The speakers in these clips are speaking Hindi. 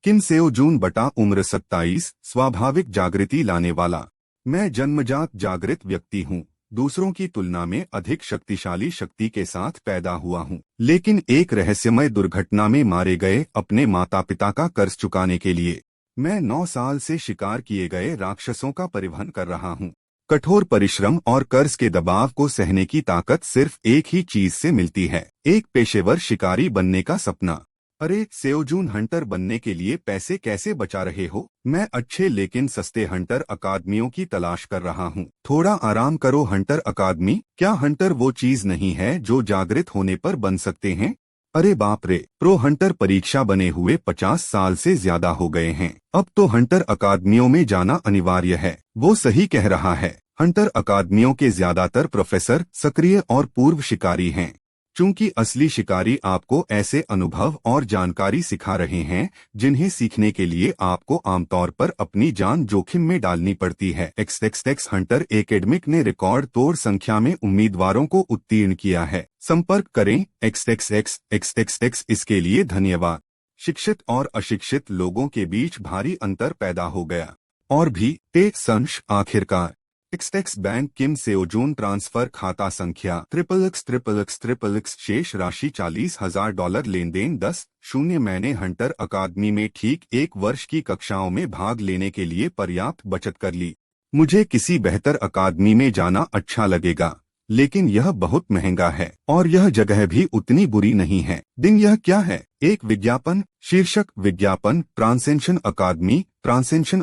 किम सेओ जून बटा उम्र 27, स्वाभाविक जागृति लाने वाला। मैं जन्मजात जागृत व्यक्ति हूँ। दूसरों की तुलना में अधिक शक्तिशाली शक्ति के साथ पैदा हुआ हूँ, लेकिन एक रहस्यमय दुर्घटना में मारे गए अपने माता पिता का कर्ज चुकाने के लिए मैं 9 साल से शिकार किए गए राक्षसों का परिवहन कर रहा हूँ। कठोर परिश्रम और कर्ज के दबाव को सहने की ताकत सिर्फ एक ही चीज से मिलती है, एक पेशेवर शिकारी बनने का सपना। अरे सेओजून, हंटर बनने के लिए पैसे कैसे बचा रहे हो? मैं अच्छे लेकिन सस्ते हंटर अकादमियों की तलाश कर रहा हूँ। थोड़ा आराम करो। हंटर अकादमी? क्या हंटर वो चीज नहीं है जो जागृत होने पर बन सकते हैं? अरे बाप रे, प्रो हंटर परीक्षा बने हुए 50 साल से ज्यादा हो गए हैं। अब तो हंटर अकादमियों में जाना अनिवार्य है। वो सही कह रहा है। हंटर अकादमियों के ज्यादातर प्रोफेसर सक्रिय और पूर्व शिकारी हैं। चूंकि असली शिकारी आपको ऐसे अनुभव और जानकारी सिखा रहे हैं जिन्हें सीखने के लिए आपको आमतौर पर अपनी जान जोखिम में डालनी पड़ती है। XXX हंटर एकेडमिक ने रिकॉर्ड तोड़ संख्या में उम्मीदवारों को उत्तीर्ण किया है। संपर्क करें XXX। इसके लिए धन्यवाद। शिक्षित और अशिक्षित लोगों के बीच भारी अंतर पैदा हो गया। और भी तेज संश आखिरकार। XXX बैंक किम सेओजून ट्रांसफर खाता संख्या XXX शेष राशि $40,000 लेन देन 10-0। मैंने हंटर अकादमी में ठीक 1 वर्ष की कक्षाओं में भाग लेने के लिए पर्याप्त बचत कर ली। मुझे किसी बेहतर अकादमी में जाना अच्छा लगेगा, लेकिन यह बहुत महंगा है और यह जगह भी उतनी बुरी नहीं है। दिन यह क्या है? एक विज्ञापन। शीर्षक विज्ञापन ट्रांसेंशन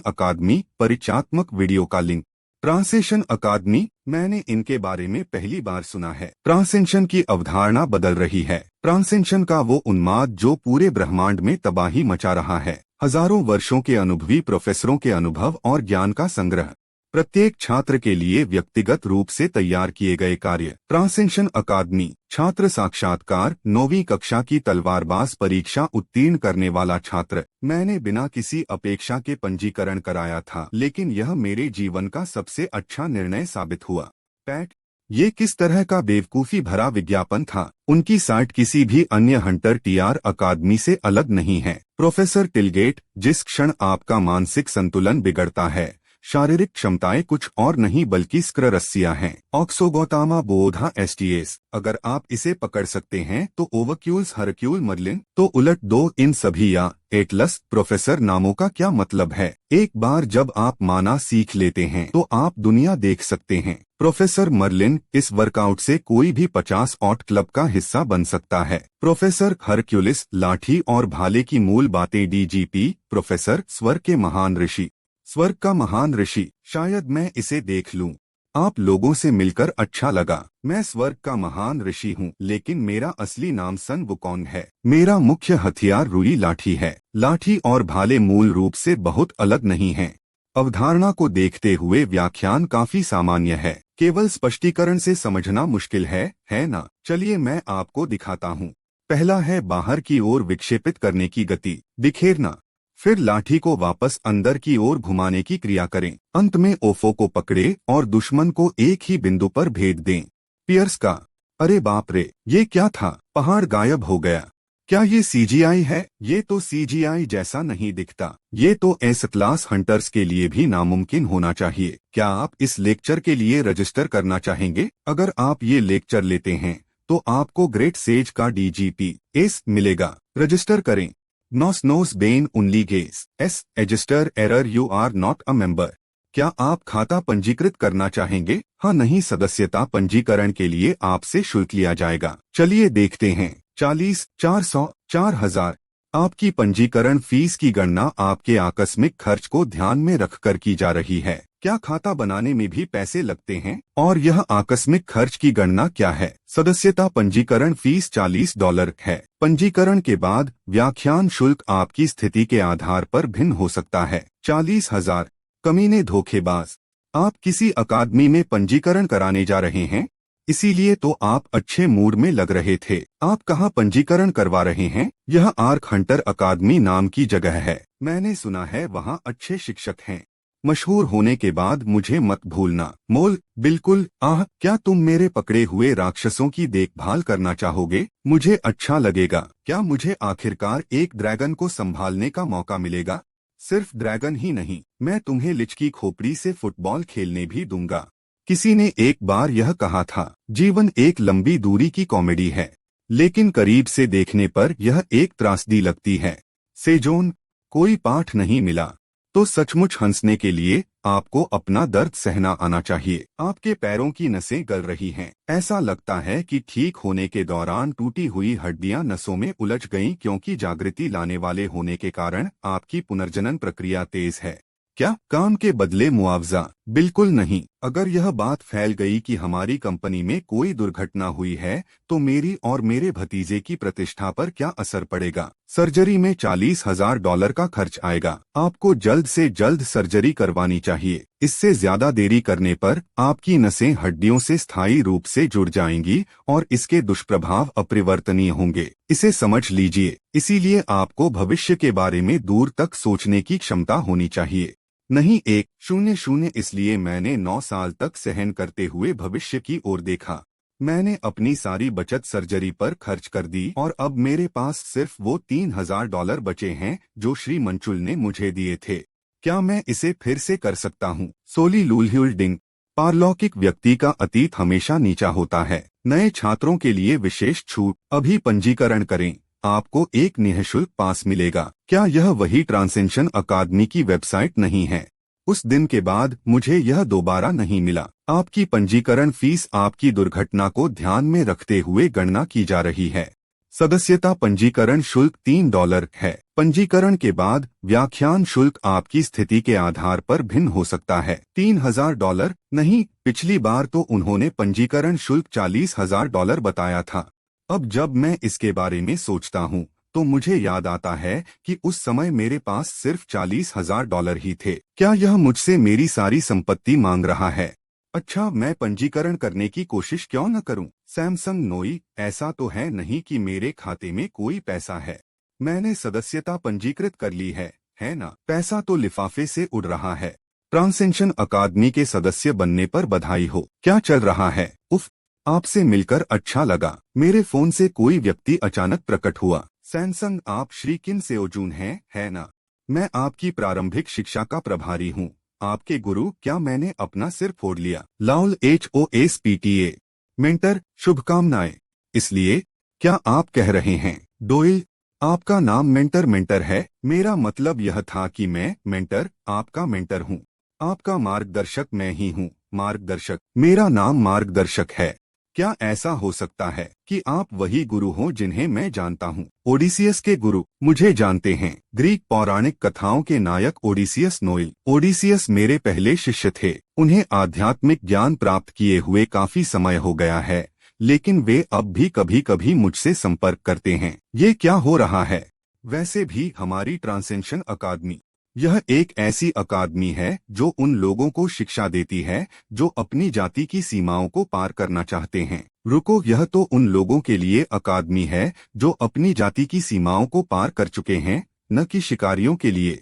अकादमी परिचयात्मक वीडियो का लिंक। ट्रांसेंशन अकादमी, मैंने इनके बारे में पहली बार सुना है। ट्रांसेंशन की अवधारणा बदल रही है। ट्रांसेंशन का वो उन्माद जो पूरे ब्रह्मांड में तबाही मचा रहा है। हजारों वर्षों के अनुभवी प्रोफेसरों के अनुभव और ज्ञान का संग्रह। प्रत्येक छात्र के लिए व्यक्तिगत रूप से तैयार किए गए कार्य। ट्रांसेंशन अकादमी। छात्र साक्षात्कार। 9वीं कक्षा की तलवारबाज परीक्षा उत्तीर्ण करने वाला छात्र। मैंने बिना किसी अपेक्षा के पंजीकरण कराया था, लेकिन यह मेरे जीवन का सबसे अच्छा निर्णय साबित हुआ। पैट, ये किस तरह का बेवकूफी भरा विज्ञापन था। उनकी साइट किसी भी अन्य हंटर TR अकादमी से अलग नहीं है। प्रोफेसर टिलगेट, जिस क्षण आपका मानसिक संतुलन बिगड़ता है, शारीरिक क्षमताएं कुछ और नहीं बल्कि स्क्ररस्सियां हैं। ऑक्सोगोटामा बोधा STS। अगर आप इसे पकड़ सकते हैं तो ओवक्यूल्स हरक्यूल मर्लिन, तो उलट दो इन सभी या एटलस प्रोफेसर नामों का क्या मतलब है? एक बार जब आप माना सीख लेते हैं तो आप दुनिया देख सकते हैं। प्रोफेसर मर्लिन, इस वर्कआउट से कोई भी 50 ऑट क्लब का हिस्सा बन सकता है। प्रोफेसर हरक्यूलिस, लाठी और भाले की मूल बातें। DGP, प्रोफेसर स्वर्ग के महान ऋषि। स्वर्ग का महान ऋषि, शायद मैं इसे देख लूं। आप लोगों से मिलकर अच्छा लगा। मैं स्वर्ग का महान ऋषि हूं, लेकिन मेरा असली नाम सन वुकोंग है। मेरा मुख्य हथियार रुई लाठी है। लाठी और भाले मूल रूप से बहुत अलग नहीं हैं। अवधारणा को देखते हुए व्याख्यान काफी सामान्य है, केवल स्पष्टीकरण से समझना मुश्किल है ना? चलिए मैं आपको दिखाता हूँ। पहला है बाहर की ओर विक्षेपित करने की गति, बिखेरना। फिर लाठी को वापस अंदर की ओर घुमाने की क्रिया करें। अंत में ओफो को पकड़े और दुश्मन को एक ही बिंदु पर भेद दें। पियर्स का, अरे बाप रे, ये क्या था? पहाड़ गायब हो गया। क्या ये CGI है? ये तो CGI जैसा नहीं दिखता। ये तो एस क्लास हंटर्स के लिए भी नामुमकिन होना चाहिए। क्या आप इस लेक्चर के लिए रजिस्टर करना चाहेंगे? अगर आप ये लेक्चर लेते हैं तो आपको ग्रेट सेज का DGP एस मिलेगा। रजिस्टर करें। नोस बेन उनली गेस एस एजिस्टर एरर, you are not a member. क्या आप खाता पंजीकृत करना चाहेंगे? हाँ नहीं, सदस्यता पंजीकरण के लिए आपसे शुल्क लिया जाएगा। चलिए देखते हैं। 40, 400, 4000। आपकी पंजीकरण फीस की गणना आपके आकस्मिक खर्च को ध्यान में रखकर की जा रही है। क्या खाता बनाने में भी पैसे लगते हैं? और यह आकस्मिक खर्च की गणना क्या है? सदस्यता पंजीकरण फीस $40 है। पंजीकरण के बाद व्याख्यान शुल्क आपकी स्थिति के आधार पर भिन्न हो सकता है। 40,000। कमीने धोखेबाज, आप किसी अकादमी में पंजीकरण कराने जा रहे हैं, इसीलिए तो आप अच्छे मूड में लग रहे थे। आप कहाँ पंजीकरण करवा रहे हैं? यह आर्क हंटर अकादमी नाम की जगह है। मैंने सुना है वहाँ अच्छे शिक्षक हैं। मशहूर होने के बाद मुझे मत भूलना। मोल, बिल्कुल। क्या तुम मेरे पकड़े हुए राक्षसों की देखभाल करना चाहोगे? मुझे अच्छा लगेगा। क्या मुझे आखिरकार एक ड्रैगन को संभालने का मौका मिलेगा? सिर्फ ड्रैगन ही नहीं, मैं तुम्हें लिच की खोपड़ी से फुटबॉल खेलने भी दूंगा। किसी ने एक बार यह कहा था, जीवन एक लंबी दूरी की कॉमेडी है, लेकिन करीब से देखने पर यह एक त्रासदी लगती है। सेजोन, कोई पाठ नहीं मिला तो सचमुच हंसने के लिए आपको अपना दर्द सहना आना चाहिए। आपके पैरों की नसें गल रही हैं। ऐसा लगता है कि ठीक होने के दौरान टूटी हुई हड्डियां नसों में उलझ गईं क्योंकि जागृति लाने वाले होने के कारण आपकी पुनर्जनन प्रक्रिया तेज है। क्या काम के बदले मुआवजा? बिल्कुल नहीं। अगर यह बात फैल गई कि हमारी कंपनी में कोई दुर्घटना हुई है तो मेरी और मेरे भतीजे की प्रतिष्ठा पर क्या असर पड़ेगा? सर्जरी में $40,000 का खर्च आएगा। आपको जल्द से जल्द सर्जरी करवानी चाहिए। इससे ज्यादा देरी करने पर आपकी नसें हड्डियों से स्थायी रूप से जुड़ जाएंगी और इसके दुष्प्रभाव अपरिवर्तनीय होंगे। इसे समझ लीजिए। इसीलिए आपको भविष्य के बारे में दूर तक सोचने की क्षमता होनी चाहिए। नहीं 100। इसलिए मैंने 9 साल तक सहन करते हुए भविष्य की ओर देखा। मैंने अपनी सारी बचत सर्जरी पर खर्च कर दी और अब मेरे पास सिर्फ वो $3,000 बचे हैं जो श्री मंचुल ने मुझे दिए थे। क्या मैं इसे फिर से कर सकता हूँ? सोली लूलह्यूल्डिंग। पारलौकिक व्यक्ति का अतीत हमेशा नीचा होता है। नए छात्रों के लिए विशेष छूट। अभी पंजीकरण करें, आपको एक निःशुल्क पास मिलेगा। क्या यह वही ट्रांसेंशन अकादमी की वेबसाइट नहीं है? उस दिन के बाद मुझे यह दोबारा नहीं मिला। आपकी पंजीकरण फीस आपकी दुर्घटना को ध्यान में रखते हुए गणना की जा रही है। सदस्यता पंजीकरण शुल्क $3 है। पंजीकरण के बाद व्याख्यान शुल्क आपकी स्थिति के आधार पर भिन्न हो सकता है। $3,000 नहीं, पिछली बार तो उन्होंने पंजीकरण शुल्क $40,000 बताया था। अब जब मैं इसके बारे में सोचता हूँ तो मुझे याद आता है कि उस समय मेरे पास सिर्फ $40,000 ही थे। क्या यह मुझसे मेरी सारी संपत्ति मांग रहा है? अच्छा, मैं पंजीकरण करने की कोशिश क्यों न करूं? सैमसंग नोई, ऐसा तो है नहीं कि मेरे खाते में कोई पैसा है। मैंने सदस्यता पंजीकृत कर ली है ना? पैसा तो लिफाफे से उड़ रहा है। ट्रांसेंशन अकादमी के सदस्य बनने पर बधाई हो। क्या चल रहा है? उफ, आपसे मिलकर अच्छा लगा। मेरे फोन से कोई व्यक्ति अचानक प्रकट हुआ। सैमसंग, आप श्री किन सेओजून हैं, है ना? मैं आपकी प्रारंभिक शिक्षा का प्रभारी हूँ। आपके गुरु। क्या मैंने अपना सिर फोड़ लिया? लाउल HOSPTA। मेंटर, शुभकामनाएं। इसलिए क्या आप कह रहे हैं डोइल, आपका नाम मेंटर है? मेरा मतलब यह था कि मैं मेंटर, आपका मेंटर हूँ। आपका मार्गदर्शक मैं ही हूँ। मार्गदर्शक, मेरा नाम मार्गदर्शक है। क्या ऐसा हो सकता है कि आप वही गुरु हो जिन्हें मैं जानता हूँ? ओडिसियस के गुरु मुझे जानते हैं। ग्रीक पौराणिक कथाओं के नायक ओडिसियस नोइल। ओडिसियस मेरे पहले शिष्य थे। उन्हें आध्यात्मिक ज्ञान प्राप्त किए हुए काफी समय हो गया है, लेकिन वे अब भी कभी कभी मुझसे संपर्क करते हैं। ये क्या हो रहा है? वैसे भी हमारी ट्रांसेंशन अकादमी, यह एक ऐसी अकादमी है जो उन लोगों को शिक्षा देती है जो अपनी जाति की सीमाओं को पार करना चाहते हैं। रुको, यह तो उन लोगों के लिए अकादमी है जो अपनी जाति की सीमाओं को पार कर चुके हैं, न कि शिकारियों के लिए।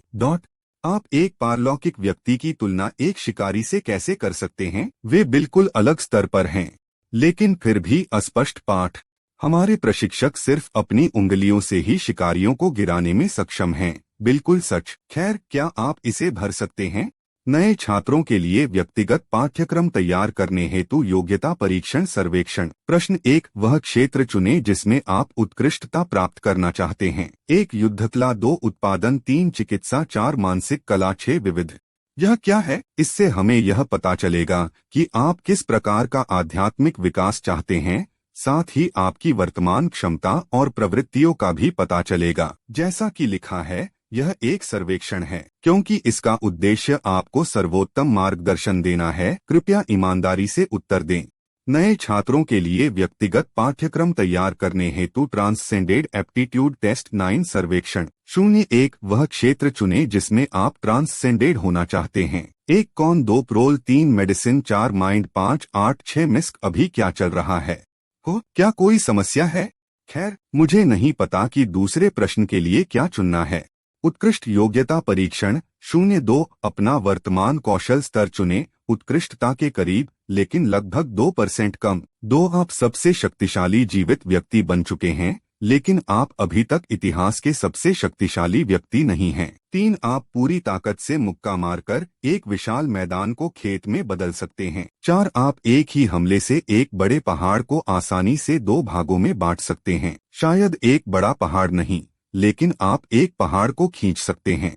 आप एक पारलौकिक व्यक्ति की तुलना एक शिकारी से कैसे कर सकते हैं? वे बिल्कुल अलग स्तर पर हैं। लेकिन फिर भी अस्पष्ट पाठ। हमारे प्रशिक्षक सिर्फ अपनी उंगलियों से ही शिकारियों को गिराने में सक्षम हैं। बिल्कुल सच। खैर, क्या आप इसे भर सकते हैं? नए छात्रों के लिए व्यक्तिगत पाठ्यक्रम तैयार करने हेतु योग्यता परीक्षण सर्वेक्षण। प्रश्न 1, वह क्षेत्र चुनें जिसमें आप उत्कृष्टता प्राप्त करना चाहते हैं। 1 युद्धकला, 2 उत्पादन, 3 चिकित्सा, 4 मानसिक कला, 6 विविध। यह क्या है? इससे हमें यह पता चलेगा कि आप किस प्रकार का आध्यात्मिक विकास चाहते हैं। साथ ही आपकी वर्तमान क्षमता और प्रवृत्तियों का भी पता चलेगा। जैसा कि लिखा है, यह एक सर्वेक्षण है क्योंकि इसका उद्देश्य आपको सर्वोत्तम मार्गदर्शन देना है। कृपया ईमानदारी से उत्तर दें। नए छात्रों के लिए व्यक्तिगत पाठ्यक्रम तैयार करने हेतु ट्रांससेंडेड एप्टीट्यूड टेस्ट 9 सर्वेक्षण। 01, वह क्षेत्र चुनें जिसमें आप ट्रांससेंडेड होना चाहते हैं। 1 कौन, 2 प्रोल, 3 मेडिसिन, 4 माइंड, 5 8, 6 मिस्क। अभी क्या चल रहा है? क्या कोई समस्या है? खैर, मुझे नहीं पता कि दूसरे प्रश्न के लिए क्या चुनना है। उत्कृष्ट योग्यता परीक्षण 02 अपना वर्तमान कौशल स्तर चुनें, उत्कृष्टता के करीब लेकिन लगभग 2% कम। 2 आप सबसे शक्तिशाली जीवित व्यक्ति बन चुके हैं, लेकिन आप अभी तक इतिहास के सबसे शक्तिशाली व्यक्ति नहीं हैं। 3 आप पूरी ताकत से मुक्का मारकर एक विशाल मैदान को खेत में बदल सकते हैं। 4 आप एक ही हमले से एक बड़े पहाड़ को आसानी से 2 भागों में बांट सकते हैं। शायद एक बड़ा पहाड़ नहीं, लेकिन आप एक पहाड़ को खींच सकते हैं।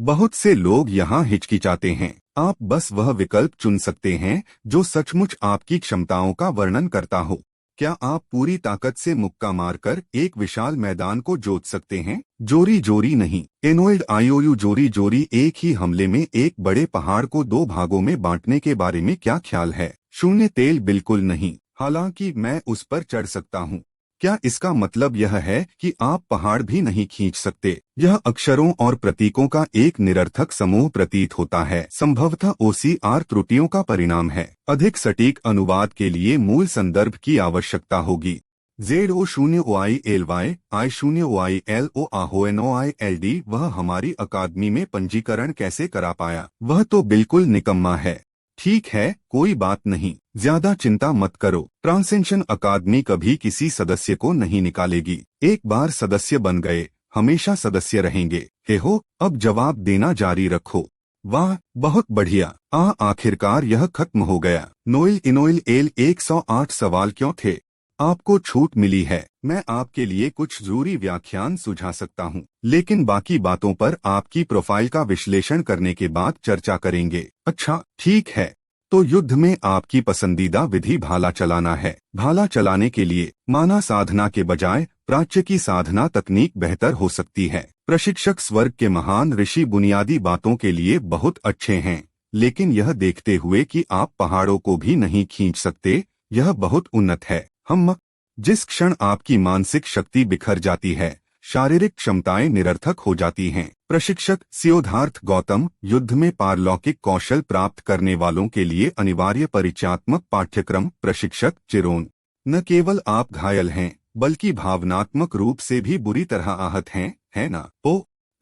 बहुत से लोग यहाँ हिचकिचाते हैं। आप बस वह विकल्प चुन सकते हैं जो सचमुच आपकी क्षमताओं का वर्णन करता हो। क्या आप पूरी ताकत से मुक्का मारकर एक विशाल मैदान को जोत सकते हैं? जोरी जोरी नहीं, एनोइड आईओयू जोरी जोरी एक ही हमले में एक बड़े पहाड़ को 2 भागों में बांटने के बारे में क्या ख्याल है? 0 तेल बिल्कुल नहीं, हालांकि मैं उस पर चढ़ सकता हूँ। क्या इसका मतलब यह है कि आप पहाड़ भी नहीं खींच सकते? यह अक्षरों और प्रतीकों का एक निरर्थक समूह प्रतीत होता है, संभवतः OCR त्रुटियों का परिणाम है। अधिक सटीक अनुवाद के लिए मूल संदर्भ की आवश्यकता होगी। ZO0OILY I0OILO AHONOILD वह हमारी अकादमी में पंजीकरण कैसे करा पाया? वह तो बिल्कुल निकम्मा है। ठीक है, कोई बात नहीं, ज्यादा चिंता मत करो। ट्रांसेंशन अकादमी कभी किसी सदस्य को नहीं निकालेगी। एक बार सदस्य बन गए, हमेशा सदस्य रहेंगे। हे हो, अब जवाब देना जारी रखो। वाह, बहुत बढ़िया। आखिरकार यह खत्म हो गया। नोइल इनोइल एल 108 सवाल क्यों थे? आपको छूट मिली है। मैं आपके लिए कुछ जरूरी व्याख्यान सुझा सकता हूँ, लेकिन बाकी बातों पर आपकी प्रोफाइल का विश्लेषण करने के बाद चर्चा करेंगे। अच्छा, ठीक है। तो युद्ध में आपकी पसंदीदा विधि भाला चलाना है। भाला चलाने के लिए माना साधना के बजाय प्राच्य की साधना तकनीक बेहतर हो सकती है। प्रशिक्षक स्वर्ग के महान ऋषि बुनियादी बातों के लिए बहुत अच्छे हैं, लेकिन यह देखते हुए कि आप पहाड़ों को भी नहीं खींच सकते, यह बहुत उन्नत है। जिस क्षण आपकी मानसिक शक्ति बिखर जाती है, शारीरिक क्षमताएं निरर्थक हो जाती हैं। प्रशिक्षक सिद्धार्थ गौतम युद्ध में पारलौकिक कौशल प्राप्त करने वालों के लिए अनिवार्य परिचयात्मक पाठ्यक्रम। प्रशिक्षक चिरोन, न केवल आप घायल हैं, बल्कि भावनात्मक रूप से भी बुरी तरह आहत हैं, है ना?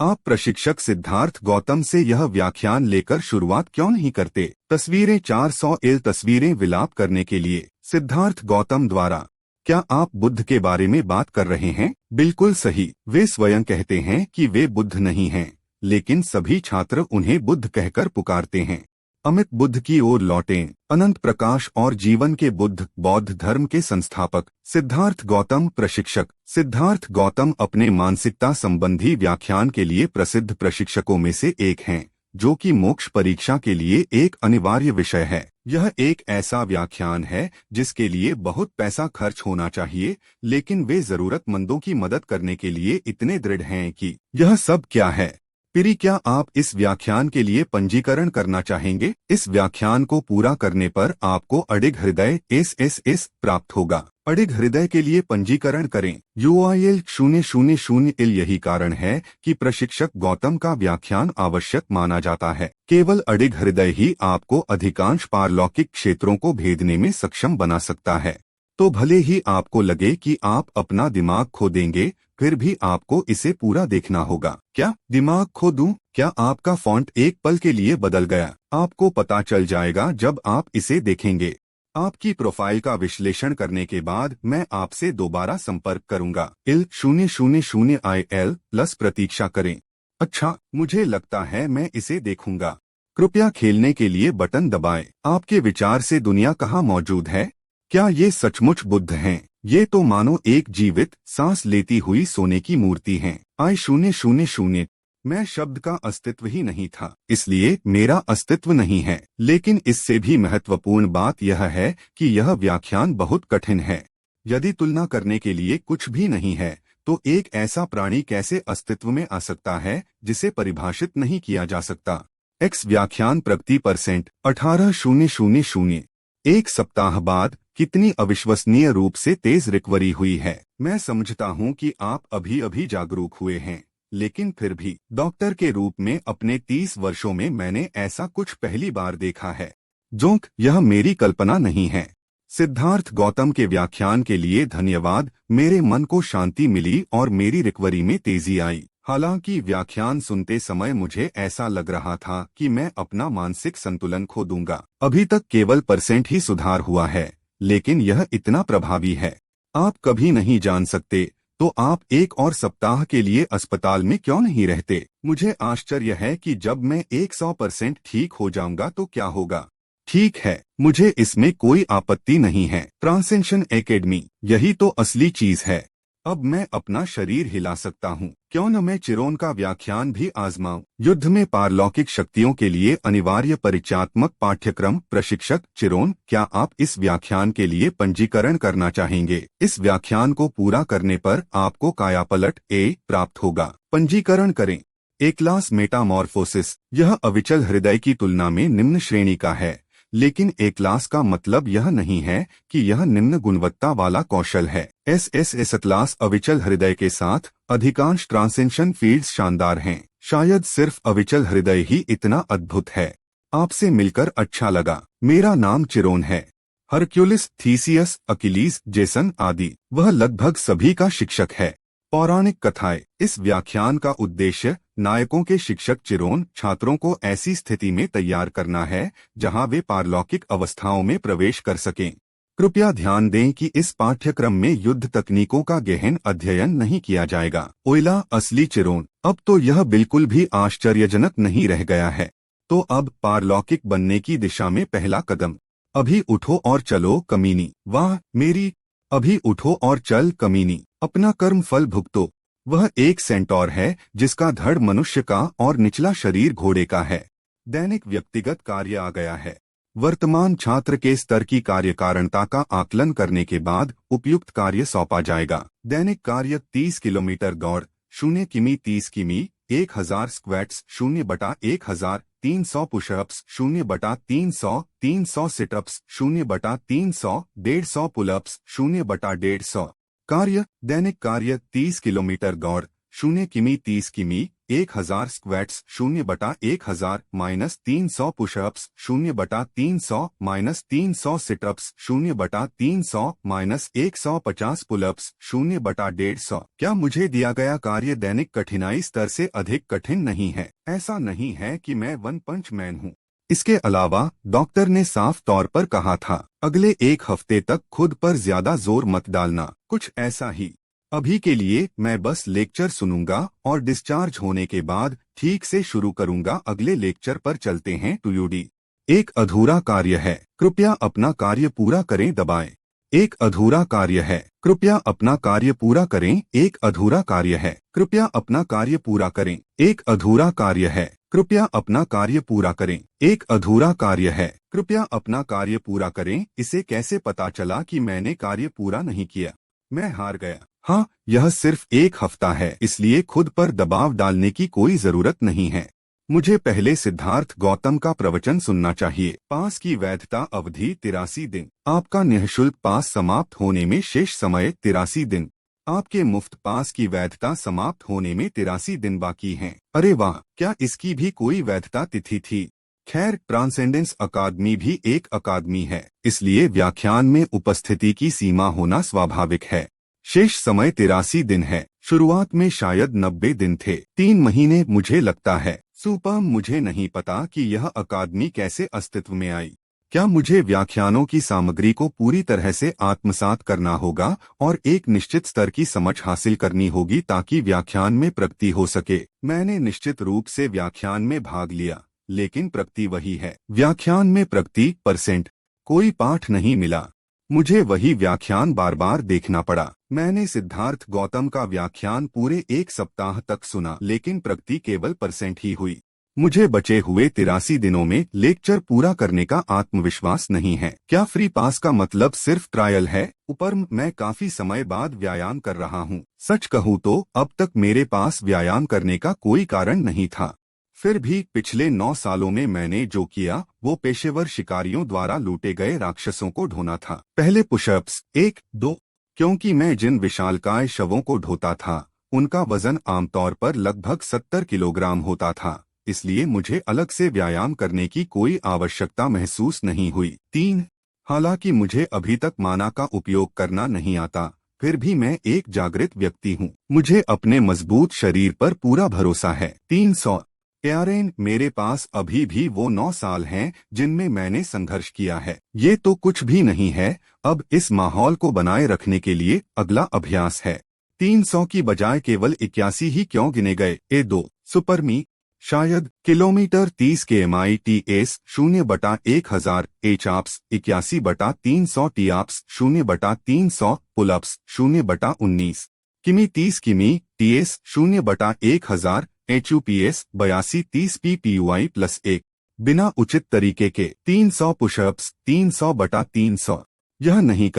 आप प्रशिक्षक सिद्धार्थ गौतम से यह व्याख्यान लेकर शुरुआत क्यों नहीं करते? तस्वीरें 400 तस्वीरें विलाप करने के लिए, सिद्धार्थ गौतम द्वारा। क्या आप बुद्ध के बारे में बात कर रहे हैं? बिल्कुल सही। वे स्वयं कहते हैं कि वे बुद्ध नहीं हैं, लेकिन सभी छात्र उन्हें बुद्ध कहकर पुकारते हैं। अमित बुद्ध की ओर लौटें। अनंत प्रकाश और जीवन के बुद्ध, बौद्ध धर्म के संस्थापक। सिद्धार्थ गौतम प्रशिक्षक। सिद्धार्थ गौतम अपने मानसिकता संबंधी व्याख्यान के लिए प्रसिद्ध प्रशिक्षकों में से एक हैं, जो कि मोक्ष परीक्षा के लिए एक अनिवार्य विषय है। यह एक ऐसा व्याख्यान है जिसके लिए बहुत पैसा खर्च होना चाहिए, लेकिन वे जरूरतमंदों की मदद करने के लिए इतने दृढ़ हैं कि यह सब क्या है? पिरी, क्या आप इस व्याख्यान के लिए पंजीकरण करना चाहेंगे? इस व्याख्यान को पूरा करने पर आपको अडिग हृदय SSS प्राप्त होगा। अडिग हृदय के लिए पंजीकरण करें। UIL 000 यही कारण है कि प्रशिक्षक गौतम का व्याख्यान आवश्यक माना जाता है। केवल अडिग हृदय ही आपको अधिकांश पारलौकिक क्षेत्रों को भेदने में सक्षम बना सकता है। तो भले ही आपको लगे कि आप अपना दिमाग खो देंगे, फिर भी आपको इसे पूरा देखना होगा। क्या दिमाग खो दूं? क्या आपका फॉन्ट एक पल के लिए बदल गया? आपको पता चल जाएगा जब आप इसे देखेंगे। आपकी प्रोफाइल का विश्लेषण करने के बाद मैं आपसे दोबारा संपर्क करूंगा। IL 000 IL प्लस प्रतीक्षा करें। अच्छा, मुझे लगता है मैं इसे देखूंगा। कृपया खेलने के लिए बटन दबाएं। आपके विचार से दुनिया कहाँ मौजूद है? क्या ये सचमुच बुद्ध हैं? ये तो मानो एक जीवित, सांस लेती हुई सोने की मूर्ति हैं। I000 मैं शब्द का अस्तित्व ही नहीं था, इसलिए मेरा अस्तित्व नहीं है। लेकिन इससे भी महत्वपूर्ण बात यह है कि यह व्याख्यान बहुत कठिन है। यदि तुलना करने के लिए कुछ भी नहीं है, तो एक ऐसा प्राणी कैसे अस्तित्व में आ सकता है जिसे परिभाषित नहीं किया जा सकता? X व्याख्यान प्रगति % 18,000। एक सप्ताह बाद कितनी अविश्वसनीय रूप से तेज रिकवरी हुई है। मैं समझता हूं कि आप अभी अभी जागरूक हुए हैं, लेकिन फिर भी डॉक्टर के रूप में अपने 30 वर्षों में मैंने ऐसा कुछ पहली बार देखा है। जोंक, यह मेरी कल्पना नहीं है। सिद्धार्थ गौतम के व्याख्यान के लिए धन्यवाद। मेरे मन को शांति मिली और मेरी रिकवरी में तेजी आई। हालांकि व्याख्यान सुनते समय मुझे ऐसा लग रहा था कि मैं अपना मानसिक संतुलन खो दूंगा। अभी तक केवल % ही सुधार हुआ है, लेकिन यह इतना प्रभावी है। आप कभी नहीं जान सकते, तो आप एक और सप्ताह के लिए अस्पताल में क्यों नहीं रहते? मुझे आश्चर्य है कि जब मैं 100% ठीक हो जाऊंगा तो क्या होगा। ठीक है, मुझे इसमें कोई आपत्ति नहीं है। ट्रांसेंशन एकेडमी, यही तो असली चीज है। अब मैं अपना शरीर हिला सकता हूँ। क्यों न मैं चिरोन का व्याख्यान भी आजमाऊं। युद्ध में पारलौकिक शक्तियों के लिए अनिवार्य परिचयात्मक पाठ्यक्रम प्रशिक्षक चिरोन, क्या आप इस व्याख्यान के लिए पंजीकरण करना चाहेंगे? इस व्याख्यान को पूरा करने पर आपको कायापलट ए प्राप्त होगा। पंजीकरण करें। ए क्लास मेटामॉर्फोसिस, यह अविचल हृदय की तुलना में निम्न श्रेणी का है, लेकिन ए क्लास का मतलब यह नहीं है कि यह निम्न गुणवत्ता वाला कौशल है। एस क्लास अविचल हृदय के साथ अधिकांश ट्रांसेंशन फील्ड्स शानदार हैं। शायद सिर्फ अविचल हृदय ही इतना अद्भुत है। आपसे मिलकर अच्छा लगा। मेरा नाम चिरोन है। हरक्यूलिस, थीसियस, अकिलीज, जेसन आदि, वह लगभग सभी का शिक्षक है। पौराणिक कथाएं। इस व्याख्यान का उद्देश्य नायकों के शिक्षक चिरोन छात्रों को ऐसी स्थिति में तैयार करना है जहां वे पारलौकिक अवस्थाओं में प्रवेश कर सकें। कृपया ध्यान दें कि इस पाठ्यक्रम में युद्ध तकनीकों का गहन अध्ययन नहीं किया जाएगा। ओइला, असली चिरोन, अब तो यह बिल्कुल भी आश्चर्यजनक नहीं रह गया है। तो अब पारलौकिक बनने की दिशा में पहला कदम। अभी उठो और चलो कमीनी। वाह मेरी, अभी उठो और चल कमीनी, अपना कर्म फल भुगतो। वह एक सेंटोर है जिसका धड़ मनुष्य का और निचला शरीर घोड़े का है। दैनिक व्यक्तिगत कार्य आ गया है। वर्तमान छात्र के स्तर की कार्यकारणता का आकलन करने के बाद उपयुक्त कार्य सौंपा जाएगा। दैनिक कार्य 30 किलोमीटर दौड़, 0 किमी 30 किमी, 1000 स्क्वैट्स, 0/1000, 300 पुशअप्स, 0/300, 300 सिटअप्स, 0/300, 150 पुलअप्स, 0/150। कार्य, दैनिक कार्य 30 किलोमीटर दौड़, 0 किमी 30 किमी, 1000 स्क्वैट्स, 0/1000, -300 पुशअप्स, 0/300, -300 सिटअप्स, 0/300, -150 पुलअप्स, 0/150। क्या मुझे दिया गया कार्य दैनिक कठिनाई स्तर से अधिक कठिन नहीं है? ऐसा नहीं है कि मैं वन पंच मैन हूँ। इसके अलावा डॉक्टर ने साफ तौर पर कहा था, अगले 1 हफ्ते तक खुद पर ज्यादा जोर मत डालना। कुछ ऐसा ही। अभी के लिए मैं बस लेक्चर सुनूंगा और डिस्चार्ज होने के बाद ठीक से शुरू करूंगा। अगले लेक्चर पर चलते हैं। टूयूडी, एक अधूरा कार्य है, कृपया अपना कार्य पूरा करें। दबाएं। एक अधूरा कार्य है, कृपया अपना कार्य पूरा करें। एक अधूरा कार्य है, कृपया अपना कार्य पूरा करें। एक अधूरा कार्य है, कृपया अपना कार्य पूरा करें। एक अधूरा कार्य है, कृपया अपना कार्य पूरा करें। इसे कैसे पता चला कि मैंने कार्य पूरा नहीं किया? मैं हार गया। हाँ, यह सिर्फ 1 हफ्ता है, इसलिए खुद पर दबाव डालने की कोई जरूरत नहीं है। मुझे पहले सिद्धार्थ गौतम का प्रवचन सुनना चाहिए। पास की वैधता अवधि 83 दिन। आपका निःशुल्क पास समाप्त होने में शेष समय 83 दिन। आपके मुफ्त पास की वैधता समाप्त होने में 83 दिन बाकी हैं। अरे वाह, क्या इसकी भी कोई वैधता तिथि थी? खैर, ट्रांसेंडेंस अकादमी भी एक अकादमी है, इसलिए व्याख्यान में उपस्थिति की सीमा होना स्वाभाविक है। शेष समय 83 दिन है। शुरुआत में शायद 90 दिन थे। 3 महीने मुझे लगता है। सुपर, मुझे नहीं पता कि यह अकादमी कैसे अस्तित्व में आई। क्या मुझे व्याख्यानों की सामग्री को पूरी तरह से आत्मसात करना होगा और एक निश्चित स्तर की समझ हासिल करनी होगी ताकि व्याख्यान में प्रगति हो सके? मैंने निश्चित रूप से व्याख्यान में भाग लिया, लेकिन प्रगति वही है। व्याख्यान में प्रगति %। कोई पाठ नहीं मिला। मुझे वही व्याख्यान बार बार देखना पड़ा। मैंने सिद्धार्थ गौतम का व्याख्यान पूरे 1 सप्ताह तक सुना, लेकिन प्रगति केवल % ही हुई। मुझे बचे हुए 83 दिनों में लेक्चर पूरा करने का आत्मविश्वास नहीं है। क्या फ्री पास का मतलब सिर्फ ट्रायल है? ऊपर मैं काफी समय बाद व्यायाम कर रहा हूँ। सच कहूँ तो अब तक मेरे पास व्यायाम करने का कोई कारण नहीं था। फिर भी पिछले 9 सालों में मैंने जो किया वो पेशेवर शिकारियों द्वारा लूटे गए राक्षसों को ढोना था। पहले पुशअप्स 1, 2, क्योंकि मैं जिन विशालकाय शवों को ढोता था उनका वजन आमतौर पर लगभग 70 किलोग्राम होता था, इसलिए मुझे अलग से व्यायाम करने की कोई आवश्यकता महसूस नहीं हुई। 3, हालांकि मुझे अभी तक माना का उपयोग करना नहीं आता, फिर भी मैं एक जागृत व्यक्ति हूँ। मुझे अपने मजबूत शरीर पर पूरा भरोसा है। 300। एआरएन, मेरे पास अभी भी वो 9 साल हैं जिनमें मैंने संघर्ष किया है। ये तो कुछ भी नहीं है। अब इस माहौल को बनाए रखने के लिए अगला अभ्यास है। 300 की बजाय केवल 81 ही क्यों गिने गए? ए2 सुपरमी, शायद किलोमीटर 30 के MITS 0/1000 एचआप्स 81/300 टीआप्स 0/300 पुलअप्स 0/19 किमी 30 किमी TS 0/1000 HUPS 82-30 PPUI +1 बिना उचित तरीके के 300 पुशअप्स 300/300। यह नहीं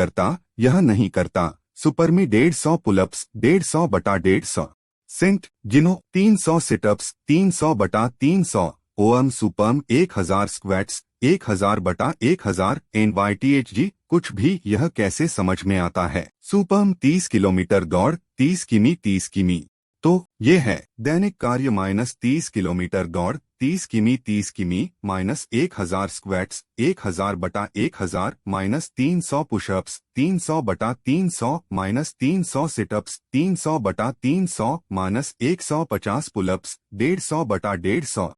करता। सुपरमी 150 पुलअप्स 150/150 सेंट गिनो 300 सिटअप्स 300/300 ओम सुपरम 1000 स्क्वैट्स 1000/1000 NYTHG कुछ भी। यह कैसे समझ में आता है? सुपरम 30 किलोमीटर दौड़ 30 किमी तो ये है दैनिक कार्य -30 किलोमीटर दौड़ 30 किमी -1000 स्क्वैट्स 1000/1000 -300 पुशअप्स 300/300 -300 सिटअप्स 300/300 -150 पुलअप्स 150/150।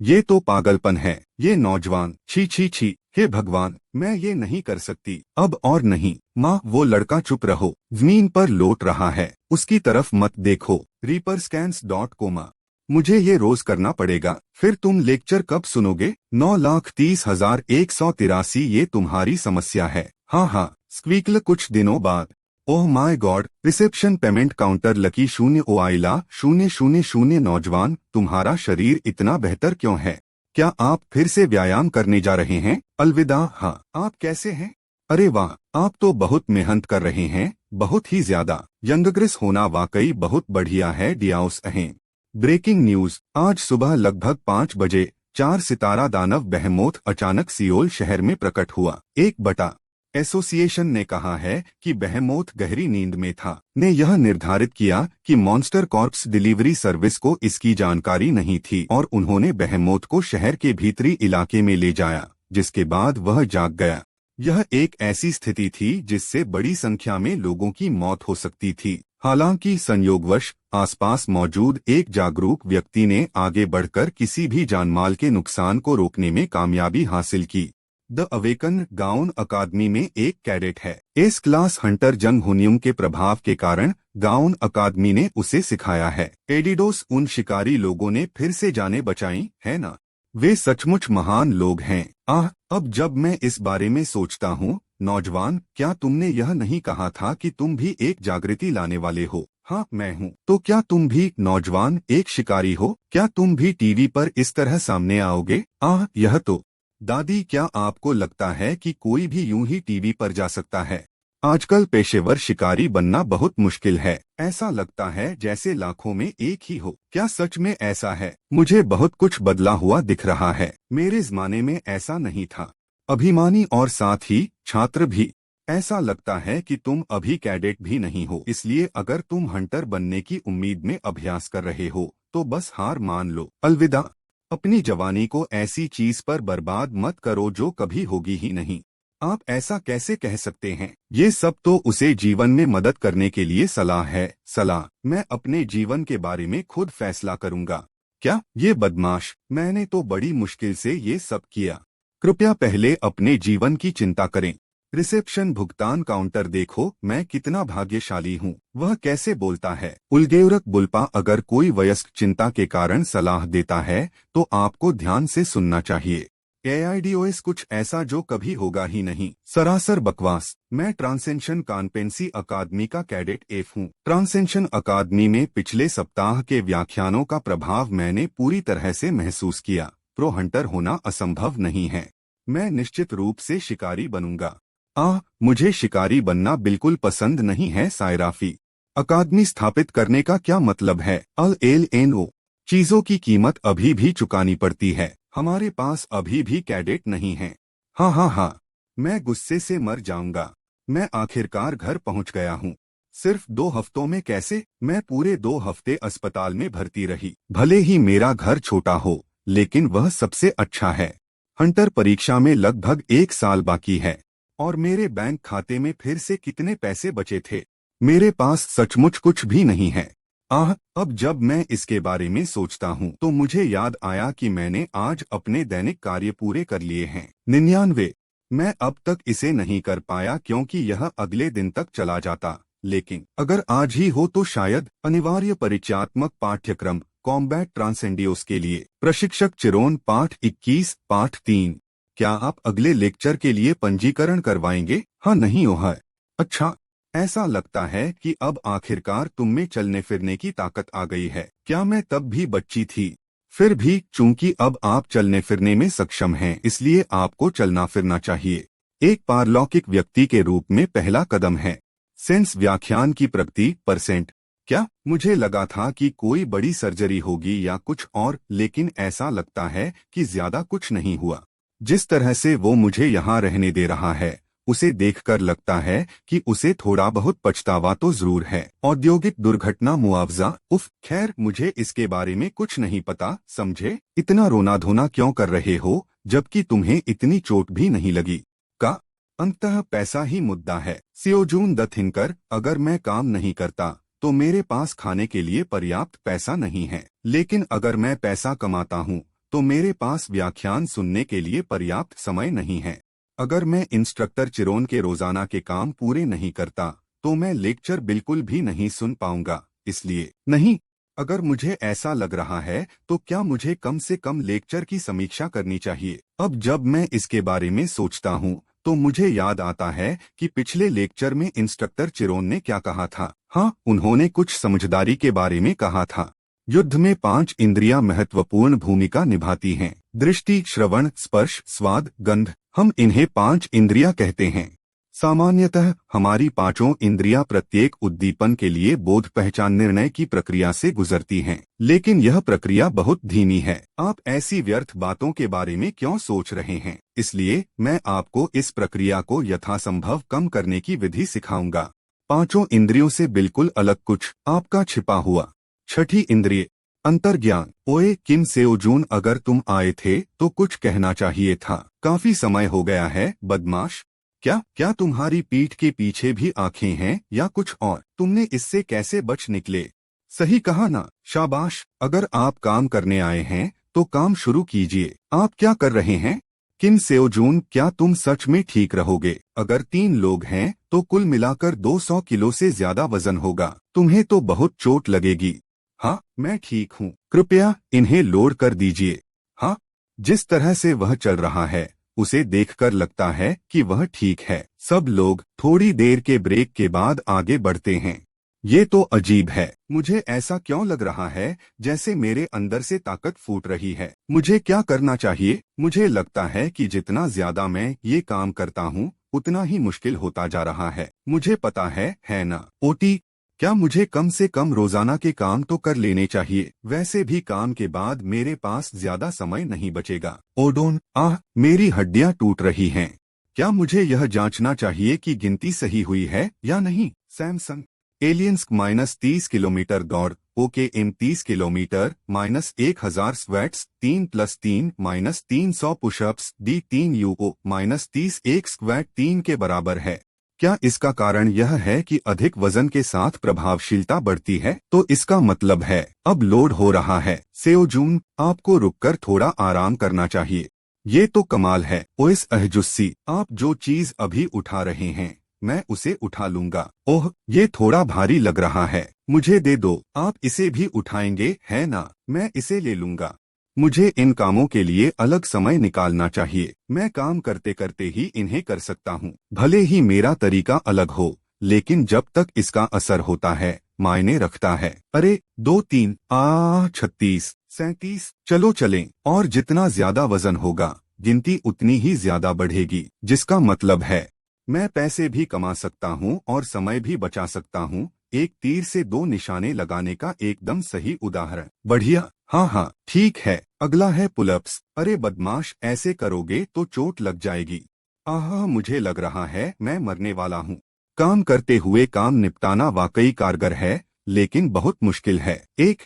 ये तो पागलपन है। ये नौजवान, छी। हे भगवान, मैं ये नहीं कर सकती अब और नहीं। माँ, वो लड़का चुप रहो, जमीन पर लौट रहा है, उसकी तरफ मत देखो। reaperscans.com। मुझे ये रोज करना पड़ेगा। फिर तुम लेक्चर कब सुनोगे? 9,30,183। ये तुम्हारी समस्या है। हाँ, स्क्वीकल कुछ दिनों बाद। Oh my God, reception payment counter lucky 0 ओआइला 000। नौजवान, तुम्हारा शरीर इतना बेहतर क्यों है? क्या आप फिर से व्यायाम करने जा रहे हैं? अलविदा। हाँ, आप कैसे हैं? अरे वाह, आप तो बहुत मेहनत कर रहे हैं, बहुत ही ज्यादा। यंगग्रेस होना वाकई बहुत बढ़िया है। डियाउस अहें। ब्रेकिंग न्यूज, आज सुबह लगभग 5 बजे 4 सितारा दानव बेहेमोथ अचानक सियोल शहर में प्रकट हुआ। एसोसिएशन ने कहा है कि बेहेमोथ गहरी नींद में था। ने यह निर्धारित किया कि मॉन्स्टर कॉर्प्स डिलीवरी सर्विस को इसकी जानकारी नहीं थी और उन्होंने बेहेमोथ को शहर के भीतरी इलाके में ले जाया, जिसके बाद वह जाग गया। यह एक ऐसी स्थिति थी जिससे बड़ी संख्या में लोगों की मौत हो सकती थी। हालांकि संयोगवश आसपास मौजूद एक जागरूक व्यक्ति ने आगे बढ़कर किसी भी जानमाल के नुकसान को रोकने में कामयाबी हासिल की। द अवेकन गाउन अकादमी में एक कैडेट है। एस क्लास हंटर जंग हुनियम के प्रभाव के कारण गाउन अकादमी ने उसे सिखाया है। एडिडोस, उन शिकारी लोगों ने फिर से जानें बचाई, है ना? वे सचमुच महान लोग हैं। अब जब मैं इस बारे में सोचता हूँ, नौजवान, क्या तुमने यह नहीं कहा था कि तुम भी एक जागृति लाने वाले हो? हाँ, मैं हूँ। तो क्या तुम भी, नौजवान, एक शिकारी हो? क्या तुम भी टीवी पर इस तरह सामने आओगे? यह तो। दादी, क्या आपको लगता है कि कोई भी यूं ही टीवी पर जा सकता है? आजकल पेशेवर शिकारी बनना बहुत मुश्किल है। ऐसा लगता है जैसे लाखों में एक ही हो। क्या सच में ऐसा है? मुझे बहुत कुछ बदला हुआ दिख रहा है। मेरे ज़माने में ऐसा नहीं था। अभिमानी और साथ ही छात्र भी। ऐसा लगता है कि तुम अभी कैडेट भी नहीं हो। इसलिए अगर तुम हंटर बनने की उम्मीद में अभ्यास कर रहे हो तो बस हार मान लो। अलविदा। अपनी जवानी को ऐसी चीज पर बर्बाद मत करो जो कभी होगी ही नहीं। आप ऐसा कैसे कह सकते हैं? ये सब तो उसे जीवन में मदद करने के लिए सलाह है। सलाह? मैं अपने जीवन के बारे में खुद फैसला करूंगा। क्या? ये बदमाश, मैंने तो बड़ी मुश्किल से ये सब किया। कृपया पहले अपने जीवन की चिंता करें। रिसेप्शन भुगतान काउंटर देखो, मैं कितना भाग्यशाली हूँ। वह कैसे बोलता है? उल्गेउरक बुल्पा, अगर कोई वयस्क चिंता के कारण सलाह देता है तो आपको ध्यान से सुनना चाहिए। AIDOS कुछ ऐसा जो कभी होगा ही नहीं। सरासर बकवास। मैं ट्रांसेंशन कॉन्पेंसी अकादमी का कैडेट F हूँ। ट्रांसेंशन अकादमी में पिछले सप्ताह के व्याख्यानों का प्रभाव मैंने पूरी तरह से महसूस किया। प्रो हंटर होना असंभव नहीं है। मैं निश्चित रूप से शिकारी बनूंगा। मुझे शिकारी बनना बिल्कुल पसंद नहीं है। सायराफी। अकादमी स्थापित करने का क्या मतलब है? LLNO। चीजों की कीमत अभी भी चुकानी पड़ती है। हमारे पास अभी भी कैडेट नहीं है। हाँ, मैं गुस्से से मर जाऊंगा। मैं आखिरकार घर पहुंच गया हूँ। सिर्फ 2 हफ्तों में कैसे? मैं पूरे 2 हफ्ते अस्पताल में भर्ती रही। भले ही मेरा घर छोटा हो, लेकिन वह सबसे अच्छा है। हंटर परीक्षा में लगभग 1 साल बाकी है। और मेरे बैंक खाते में फिर से कितने पैसे बचे थे? मेरे पास सचमुच कुछ भी नहीं है। अब जब मैं इसके बारे में सोचता हूँ तो मुझे याद आया कि मैंने आज अपने दैनिक कार्य पूरे कर लिए हैं। 99। मैं अब तक इसे नहीं कर पाया क्योंकि यह अगले दिन तक चला जाता, लेकिन अगर आज ही हो तो शायद। अनिवार्य परिचयात्मक पाठ्यक्रम कॉम्बैट ट्रांसेंडियोस के लिए प्रशिक्षक चिरोन पाठ 21 पाठ 3। क्या आप अगले लेक्चर के लिए पंजीकरण करवाएंगे? हाँ नहीं है। अच्छा, ऐसा लगता है कि अब आखिरकार तुम में चलने फिरने की ताकत आ गई है। क्या मैं तब भी बच्ची थी? फिर भी चूंकि अब आप चलने फिरने में सक्षम हैं, इसलिए आपको चलना फिरना चाहिए। एक पारलौकिक व्यक्ति के रूप में पहला कदम है। सेंस व्याख्यान की प्रगति %। क्या मुझे लगा था कि कोई बड़ी सर्जरी होगी या कुछ और, लेकिन ऐसा लगता है कि ज्यादा कुछ नहीं हुआ। जिस तरह से वो मुझे यहाँ रहने दे रहा है, उसे देखकर लगता है कि उसे थोड़ा बहुत पछतावा तो जरूर है। औद्योगिक दुर्घटना मुआवजा, उफ, खैर मुझे इसके बारे में कुछ नहीं पता, समझे? इतना रोना धोना क्यों कर रहे हो जबकि तुम्हें इतनी चोट भी नहीं लगी? का अंततः पैसा ही मुद्दा है। सियोजून द थिंकर, अगर मैं काम नहीं करता तो मेरे पास खाने के लिए पर्याप्त पैसा नहीं है, लेकिन अगर मैं पैसा कमाता हूँ तो मेरे पास व्याख्यान सुनने के लिए पर्याप्त समय नहीं है। अगर मैं इंस्ट्रक्टर चिरोन के रोजाना के काम पूरे नहीं करता तो मैं लेक्चर बिल्कुल भी नहीं सुन पाऊंगा। इसलिए नहीं, अगर मुझे ऐसा लग रहा है तो क्या मुझे कम से कम लेक्चर की समीक्षा करनी चाहिए? अब जब मैं इसके बारे में सोचता हूँ तो मुझे याद आता है कि पिछले लेक्चर में इंस्ट्रक्टर चिरोन ने क्या कहा था। हाँ, उन्होंने कुछ समझदारी के बारे में कहा था। युद्ध में 5 इंद्रियां महत्वपूर्ण भूमिका निभाती हैं। दृष्टि, श्रवण, स्पर्श, स्वाद, गंध। हम इन्हें 5 इंद्रियां कहते हैं। सामान्यतः हमारी पांचों इंद्रियां प्रत्येक उद्दीपन के लिए बोध पहचान निर्णय की प्रक्रिया से गुजरती हैं, लेकिन यह प्रक्रिया बहुत धीमी है। आप ऐसी व्यर्थ बातों के बारे में क्यों सोच रहे हैं? इसलिए मैं आपको इस प्रक्रिया को यथासंभव कम करने की विधि सिखाऊंगा। पांचों इंद्रियों से बिल्कुल अलग कुछ, आपका छिपा हुआ। छठी इंद्रिय, अंतर्ज्ञान। ओए किम सेओजून, अगर तुम आए थे तो कुछ कहना चाहिए था। काफी समय हो गया है, बदमाश। क्या तुम्हारी पीठ के पीछे भी आंखें हैं या कुछ और? तुमने इससे कैसे बच निकले? सही कहा ना? शाबाश। अगर आप काम करने आए हैं तो काम शुरू कीजिए। आप क्या कर रहे हैं? किम सेओजून, क्या तुम सच में ठीक रहोगे? अगर 3 लोग हैं तो कुल मिलाकर 200 किलो से ज्यादा वजन होगा। तुम्हें तो बहुत चोट लगेगी। हाँ, मैं ठीक हूँ। कृपया इन्हें लोड कर दीजिए। हाँ, जिस तरह से वह चल रहा है उसे देखकर लगता है कि वह ठीक है। सब लोग थोड़ी देर के ब्रेक के बाद आगे बढ़ते हैं। ये तो अजीब है। मुझे ऐसा क्यों लग रहा है जैसे मेरे अंदर से ताकत फूट रही है? मुझे क्या करना चाहिए? मुझे लगता है कि जितना ज्यादा मैं ये काम करता हूँ उतना ही मुश्किल होता जा रहा है। मुझे पता है ना? ओटी, क्या मुझे कम से कम रोजाना के काम तो कर लेने चाहिए? वैसे भी काम के बाद मेरे पास ज्यादा समय नहीं बचेगा। ओडोन, मेरी हड्डियां टूट रही हैं। क्या मुझे यह जांचना चाहिए कि गिनती सही हुई है या नहीं? सैमसंग, एलियंस -30 किलोमीटर दौड़, okay M 30 kilometre, -1000 squats, 3+3 -300 pushups, D3 यूओ -30 एक स्क्वैट 3 के बराबर है। क्या इसका कारण यह है कि अधिक वजन के साथ प्रभावशीलता बढ़ती है? तो इसका मतलब है अब लोड हो रहा है। सेओजून, आपको रुककर थोड़ा आराम करना चाहिए। ये तो कमाल है। ओएस अहजुस्सी, आप जो चीज अभी उठा रहे हैं मैं उसे उठा लूंगा। ओह, ये थोड़ा भारी लग रहा है, मुझे दे दो। आप इसे भी उठाएंगे है ना? मैं इसे ले लूंगा। मुझे इन कामों के लिए अलग समय निकालना चाहिए। मैं काम करते करते ही इन्हें कर सकता हूँ। भले ही मेरा तरीका अलग हो, लेकिन जब तक इसका असर होता है मायने रखता है। अरे 2 3 36 37, चलो चलें। और जितना ज्यादा वजन होगा गिनती उतनी ही ज्यादा बढ़ेगी, जिसका मतलब है मैं पैसे भी कमा सकता हूँ और समय भी बचा सकता हूँ। एक तीर से 2 निशाने लगाने का एकदम सही उदाहरण। बढ़िया। हाँ, ठीक है। अगला है पुलअप्स। अरे बदमाश, ऐसे करोगे तो चोट लग जाएगी। मुझे लग रहा है मैं मरने वाला हूँ। काम करते हुए काम निपटाना वाकई कारगर है, लेकिन बहुत मुश्किल है। 1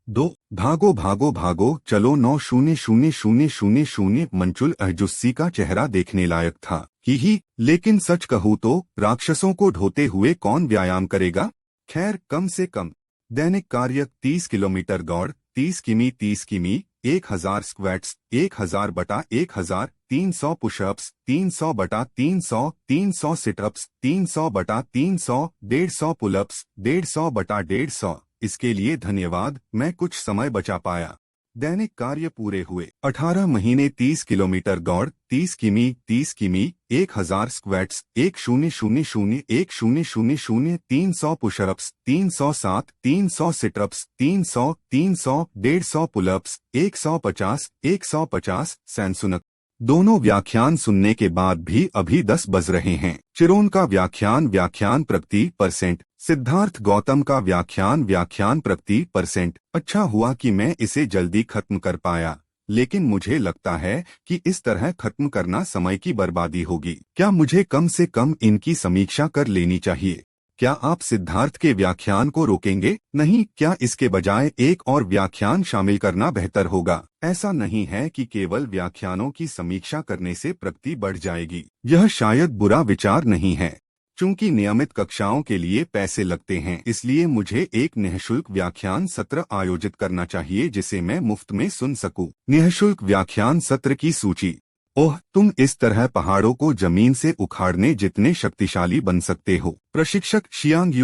2 भागो भागो भागो चलो 9 0 0 0 0 0। मंचुल अहजुस्सी का चेहरा देखने लायक था ही, लेकिन सच कहूँ तो राक्षसों को ढोते हुए कौन व्यायाम करेगा। खैर, कम से कम दैनिक कार्य 30 किलोमीटर दौड़, 30 किमी 30 किमी, 1000 स्क्वैट्स, 1000 बटा 1000, 300 पुशअप्स, 300 बटा 300, 300 सिटअप्स, 300 बटा 300, 150 पुलअप्स, 150 बटा 150। इसके लिए धन्यवाद, मैं कुछ समय बचा पाया। दैनिक कार्य पूरे हुए। 18 महीने 30 किलोमीटर दौड़, 30 किमी 30 किमी, 1000 स्क्वैट्स, 1000, 1000, 300 पुशअप्स, 307, 300 सिटअप्स, 300, 300, 150 पुलअप्स, 150, 150। सैनसुनक। दोनों व्याख्यान सुनने के बाद भी अभी 10 बज रहे हैं। चिरोन का व्याख्यान प्रगति %। सिद्धार्थ गौतम का व्याख्यान प्रगति %। अच्छा हुआ कि मैं इसे जल्दी खत्म कर पाया, लेकिन मुझे लगता है कि इस तरह खत्म करना समय की बर्बादी होगी। क्या मुझे कम से कम इनकी समीक्षा कर लेनी चाहिए? क्या आप सिद्धार्थ के व्याख्यान को रोकेंगे? नहीं, क्या इसके बजाय एक और व्याख्यान शामिल करना बेहतर होगा? ऐसा नहीं है कि केवल व्याख्यानों की समीक्षा करने से प्रगति बढ़ जाएगी। यह शायद बुरा विचार नहीं है। चूंकि नियमित कक्षाओं के लिए पैसे लगते हैं, इसलिए मुझे एक निःशुल्क व्याख्यान सत्र आयोजित करना चाहिए जिसे मैं मुफ्त में सुन सकूं। निःशुल्क व्याख्यान सत्र की सूची। ओह, तुम इस तरह पहाड़ों को जमीन से उखाड़ने जितने शक्तिशाली बन सकते हो। प्रशिक्षक शियांग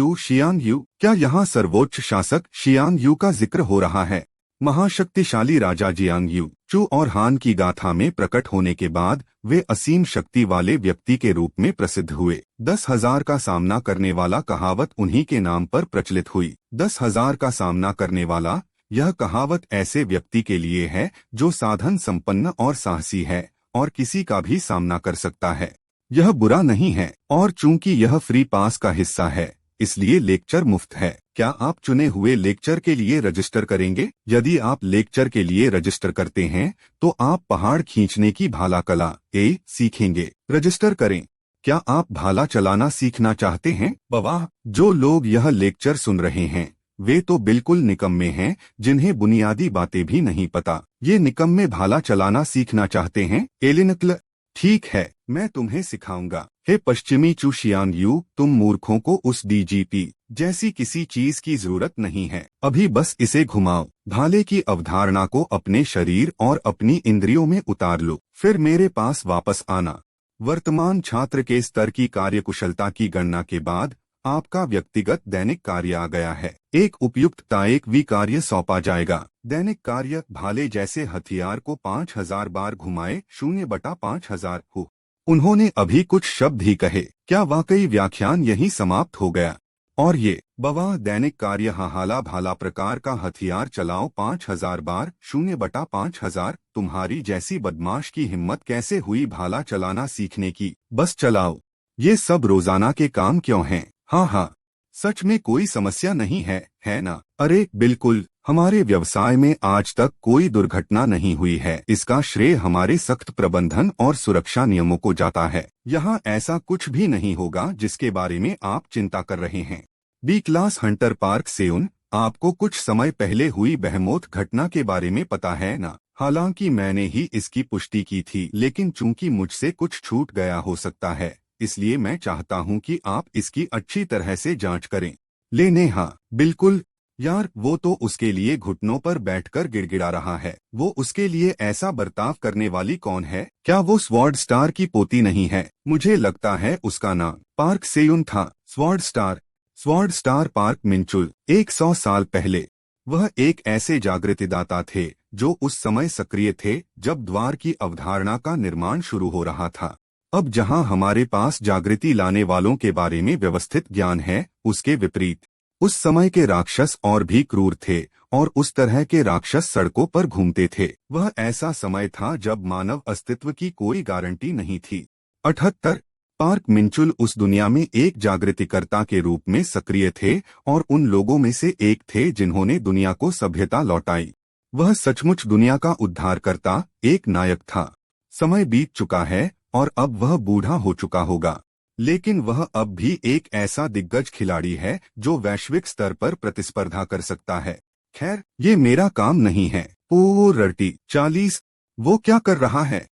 यू। क्या यहाँ सर्वोच्च शासक शियांग यू का जिक्र हो रहा है? महाशक्तिशाली राजा जियांग यू चू और हान की गाथा में प्रकट होने के बाद वे असीम शक्ति वाले व्यक्ति के रूप में प्रसिद्ध हुए। 10,000 का सामना करने वाला कहावत उन्हीं के नाम पर प्रचलित हुई। 10,000 का सामना करने वाला, यह कहावत ऐसे व्यक्ति के लिए है जो साधन संपन्न और साहसी है और किसी का भी सामना कर सकता है। यह बुरा नहीं है, और चूंकि यह फ्री पास का हिस्सा है, इसलिए लेक्चर मुफ्त है। क्या आप चुने हुए लेक्चर के लिए रजिस्टर करेंगे? यदि आप लेक्चर के लिए रजिस्टर करते हैं, तो आप पहाड़ खींचने की भाला कला सीखेंगे। रजिस्टर करें। क्या आप भाला चलाना सीखना चाहते हैं? वाह, जो लोग यह लेक्चर सुन रहे हैं वे तो बिल्कुल निकम्मे हैं, जिन्हें बुनियादी बातें भी नहीं पता। ये निकम्मे भाला चलाना सीखना चाहते हैं? एलिनक्ल, ठीक है, मैं तुम्हें सिखाऊंगा। हे पश्चिमी चू शियांग यू, तुम मूर्खों को उस डीजीपी जैसी किसी चीज की जरूरत नहीं है। अभी बस इसे घुमाओ। भाले की अवधारणा को अपने शरीर और अपनी इंद्रियों में उतार लो, फिर मेरे पास वापस आना। वर्तमान छात्र के स्तर की कार्यकुशलता की गणना के बाद आपका व्यक्तिगत दैनिक कार्य आ गया है। एक उपयुक्त कार्य सौंपा जाएगा। दैनिक कार्य, भाले जैसे हथियार को 5000 बार घुमाए 0/5000 हो। उन्होंने अभी कुछ शब्द ही कहे। क्या वाकई व्याख्यान यहीं समाप्त हो गया? और ये बवाह दैनिक कार्य हाहाला भाला प्रकार का हथियार चलाओ 5000 बार 0/5000। तुम्हारी जैसी बदमाश की हिम्मत कैसे हुई भाला चलाना सीखने की? बस चलाओ। ये सब रोजाना के काम क्यों हैं? हाँ, सच में कोई समस्या नहीं है ना? अरे बिल्कुल, हमारे व्यवसाय में आज तक कोई दुर्घटना नहीं हुई है। इसका श्रेय हमारे सख्त प्रबंधन और सुरक्षा नियमों को जाता है। यहाँ ऐसा कुछ भी नहीं होगा जिसके बारे में आप चिंता कर रहे हैं। बी क्लास हंटर पार्क सेउन, आपको कुछ समय पहले हुई बेहमौत घटना के बारे में पता है ना? हालांकि मैंने ही इसकी पुष्टि की थी, लेकिन चूंकि मुझसे कुछ छूट गया हो सकता है, इसलिए मैं चाहता हूं कि आप इसकी अच्छी तरह से जांच करें। हाँ, बिल्कुल यार, वो तो उसके लिए घुटनों पर बैठकर गिड़गिड़ा रहा है। वो उसके लिए ऐसा बर्ताव करने वाली कौन है? क्या वो स्वॉर्ड स्टार की पोती नहीं है? मुझे लगता है उसका नाम पार्क सेयुन था। Sword star park मिंचुल। 100 साल पहले वह एक ऐसे जागृतिदाता थे जो उस समय सक्रिय थे जब द्वार की अवधारणा का निर्माण शुरू हो रहा था। अब जहां हमारे पास जागृति लाने वालों के बारे में व्यवस्थित ज्ञान है, उसके विपरीत उस समय के राक्षस और भी क्रूर थे, और उस तरह के राक्षस सड़कों पर घूमते थे। वह ऐसा समय था जब मानव अस्तित्व की कोई गारंटी नहीं थी। 78 पार्क मिंचुल उस दुनिया में एक जागृतिकर्ता के रूप में सक्रिय थे और उन लोगों में से एक थे जिन्होंने दुनिया को सभ्यता लौटाई। वह सचमुच दुनिया का उद्धारकर्ता, एक नायक था। समय बीत चुका है और अब वह बूढ़ा हो चुका होगा, लेकिन वह अब भी एक ऐसा दिग्गज खिलाड़ी है जो वैश्विक स्तर पर प्रतिस्पर्धा कर सकता है। खैर, ये मेरा काम नहीं है। ओ रटी 40, वो क्या कर रहा है?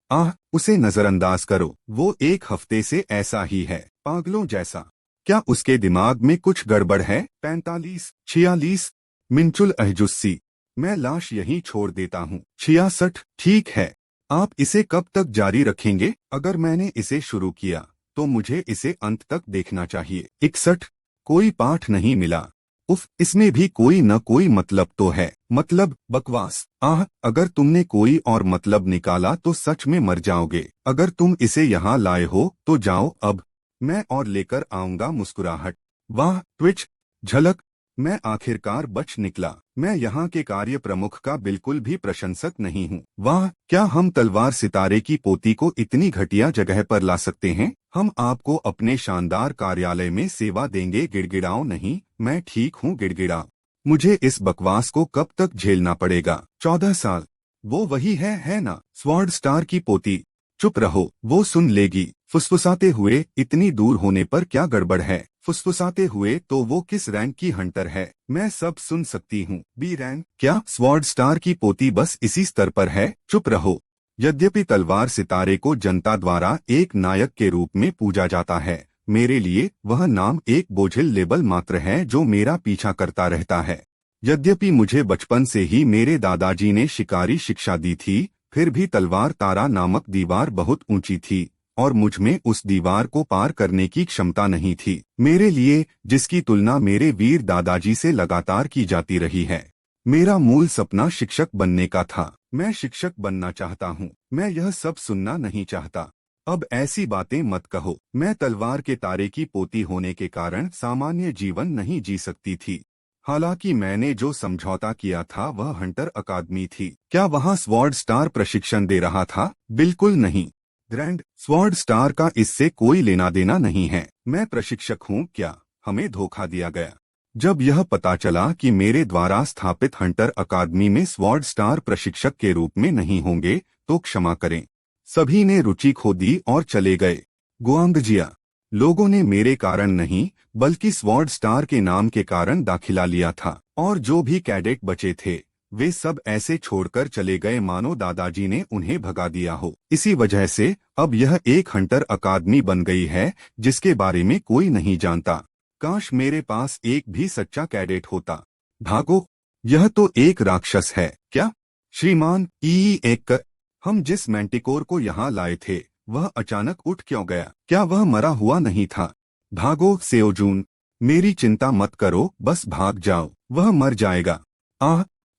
उसे नजरअंदाज करो, वो एक हफ्ते से ऐसा ही है, पागलों जैसा। क्या उसके दिमाग में कुछ गड़बड़ है? 45, 46, मिंचुल अहजुस्सी, मैं लाश यहीं छोड़ देता हूँ। 66, ठीक है। आप इसे कब तक जारी रखेंगे? अगर मैंने इसे शुरू किया तो मुझे इसे अंत तक देखना चाहिए। 61, कोई पाठ नहीं मिला। उफ, इसमें भी कोई न कोई मतलब तो है। मतलब बकवास। अगर तुमने कोई और मतलब निकाला तो सच में मर जाओगे। अगर तुम इसे यहाँ लाए हो तो जाओ अब, मैं और लेकर आऊंगा मुस्कुराहट। वाह, ट्विच, झलक, मैं आखिरकार बच निकला। मैं यहाँ के कार्य प्रमुख का बिल्कुल भी प्रशंसक नहीं हूँ। वाह, क्या हम तलवार सितारे की पोती को इतनी घटिया जगह पर ला सकते हैं? हम आपको अपने शानदार कार्यालय में सेवा देंगे। गिड़गिड़ाओ नहीं, मैं ठीक हूँ गिड़गिड़ा। मुझे इस बकवास को कब तक झेलना पड़ेगा? 14 साल। वो वही है ना? स्वॉर्ड स्टार की पोती। चुप रहो, वो सुन लेगी। फुसफुसाते हुए, इतनी दूर होने पर क्या गड़बड़ है? फुसफुसाते हुए, तो वो किस रैंक की हंटर है? मैं सब सुन सकती हूँ। B rank. क्या स्वॉर्ड स्टार की पोती बस इसी स्तर पर है? चुप रहो। यद्यपि तलवार सितारे को जनता द्वारा एक नायक के रूप में पूजा जाता है, मेरे लिए वह नाम एक बोझिल लेबल मात्र है जो मेरा पीछा करता रहता है। यद्यपि मुझे बचपन से ही मेरे दादाजी ने शिकारी शिक्षा दी थी, फिर भी तलवार तारा नामक दीवार बहुत ऊंची थी और मुझ में उस दीवार को पार करने की क्षमता नहीं थी। मेरे लिए, जिसकी तुलना मेरे वीर दादाजी से लगातार की जाती रही है। मेरा मूल सपना शिक्षक बनने का था। मैं शिक्षक बनना चाहता हूँ। मैं यह सब सुनना नहीं चाहता। अब ऐसी बातें मत कहो। मैं तलवार के तारे की पोती होने के कारण सामान्य जीवन नहीं जी सकती थी। हालांकि मैंने जो समझौता किया था वह हंटर अकादमी थी। क्या वहाँ स्वॉर्ड स्टार प्रशिक्षण दे रहा था? बिल्कुल नहीं। ग्रैंड स्वॉर्ड स्टार का इससे कोई लेना देना नहीं है। मैं प्रशिक्षक हूँ क्या? हमें धोखा दिया गया। जब यह पता चला कि मेरे द्वारा स्थापित हंटर अकादमी में स्वॉर्ड स्टार प्रशिक्षक के रूप में नहीं होंगे तो क्षमा करें। सभी ने रुचि खो दी और चले गए। गुआंगजिया, लोगों ने मेरे कारण नहीं बल्कि स्वॉर्ड स्टार के नाम के कारण दाखिला लिया था, और जो भी कैडेट बचे थे वे सब ऐसे छोड़कर चले गए मानो दादाजी ने उन्हें भगा दिया हो। इसी वजह से अब यह एक हंटर अकादमी बन गई है जिसके बारे में कोई नहीं जानता। काश मेरे पास एक भी सच्चा कैडेट होता। भागो, यह तो एक राक्षस है। क्या श्रीमान एक हम जिस मैंटिकोर को यहाँ लाए थे वह अचानक उठ क्यों गया? क्या वह मरा हुआ नहीं था? भागो सेओजून, मेरी चिंता मत करो, बस भाग जाओ। वह मर जाएगा।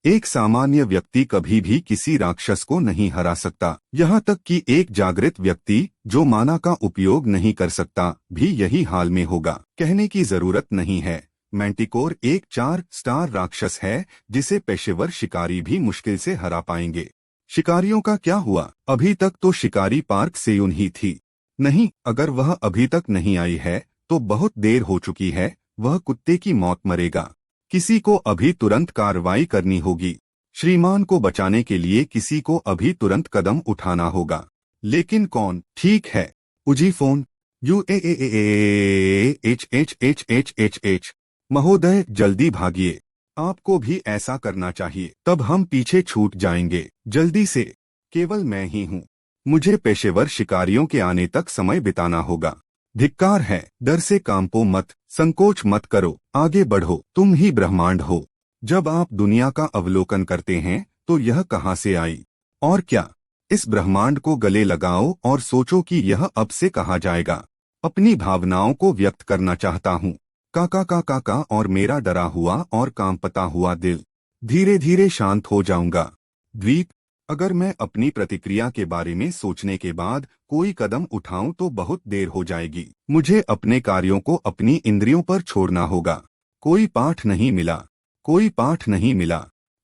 एक सामान्य व्यक्ति कभी भी किसी राक्षस को नहीं हरा सकता। यहाँ तक कि एक जागृत व्यक्ति जो माना का उपयोग नहीं कर सकता भी यही हाल में होगा। कहने की जरूरत नहीं है, मैंटिकोर एक 4 स्टार राक्षस है जिसे पेशेवर शिकारी भी मुश्किल से हरा पाएंगे। शिकारियों का क्या हुआ? अभी तक तो शिकारी पार्क सेयुन ही थी। नहीं, अगर वह अभी तक नहीं आई है तो बहुत देर हो चुकी है। वह कुत्ते की मौत मरेगा। किसी को अभी तुरंत कार्रवाई करनी होगी। श्रीमान को बचाने के लिए किसी को अभी तुरंत कदम उठाना होगा। लेकिन कौन? ठीक है, उजी फोन। UAAAAHHHHH। महोदय, जल्दी भागिए। आपको भी ऐसा करना चाहिए, तब हम पीछे छूट जाएंगे। जल्दी से। केवल मैं ही हूँ। मुझे पेशेवर शिकारियों के आने तक समय बिताना होगा। धिक्कार है। डर से कांपो मत, संकोच मत करो, आगे बढ़ो। तुम ही ब्रह्मांड हो। जब आप दुनिया का अवलोकन करते हैं तो यह कहाँ से आई? और क्या? इस ब्रह्मांड को गले लगाओ और सोचो कि यह अब से कहा जाएगा। अपनी भावनाओं को व्यक्त करना चाहता हूँ। काका और मेरा डरा हुआ और कांपता हुआ दिल। धीरे धीरे शांत हो जाऊंगा। द्वीप, अगर मैं अपनी प्रतिक्रिया के बारे में सोचने के बाद कोई कदम उठाऊं तो बहुत देर हो जाएगी। मुझे अपने कार्यों को अपनी इंद्रियों पर छोड़ना होगा। कोई पाठ नहीं मिला। कोई पाठ नहीं मिला।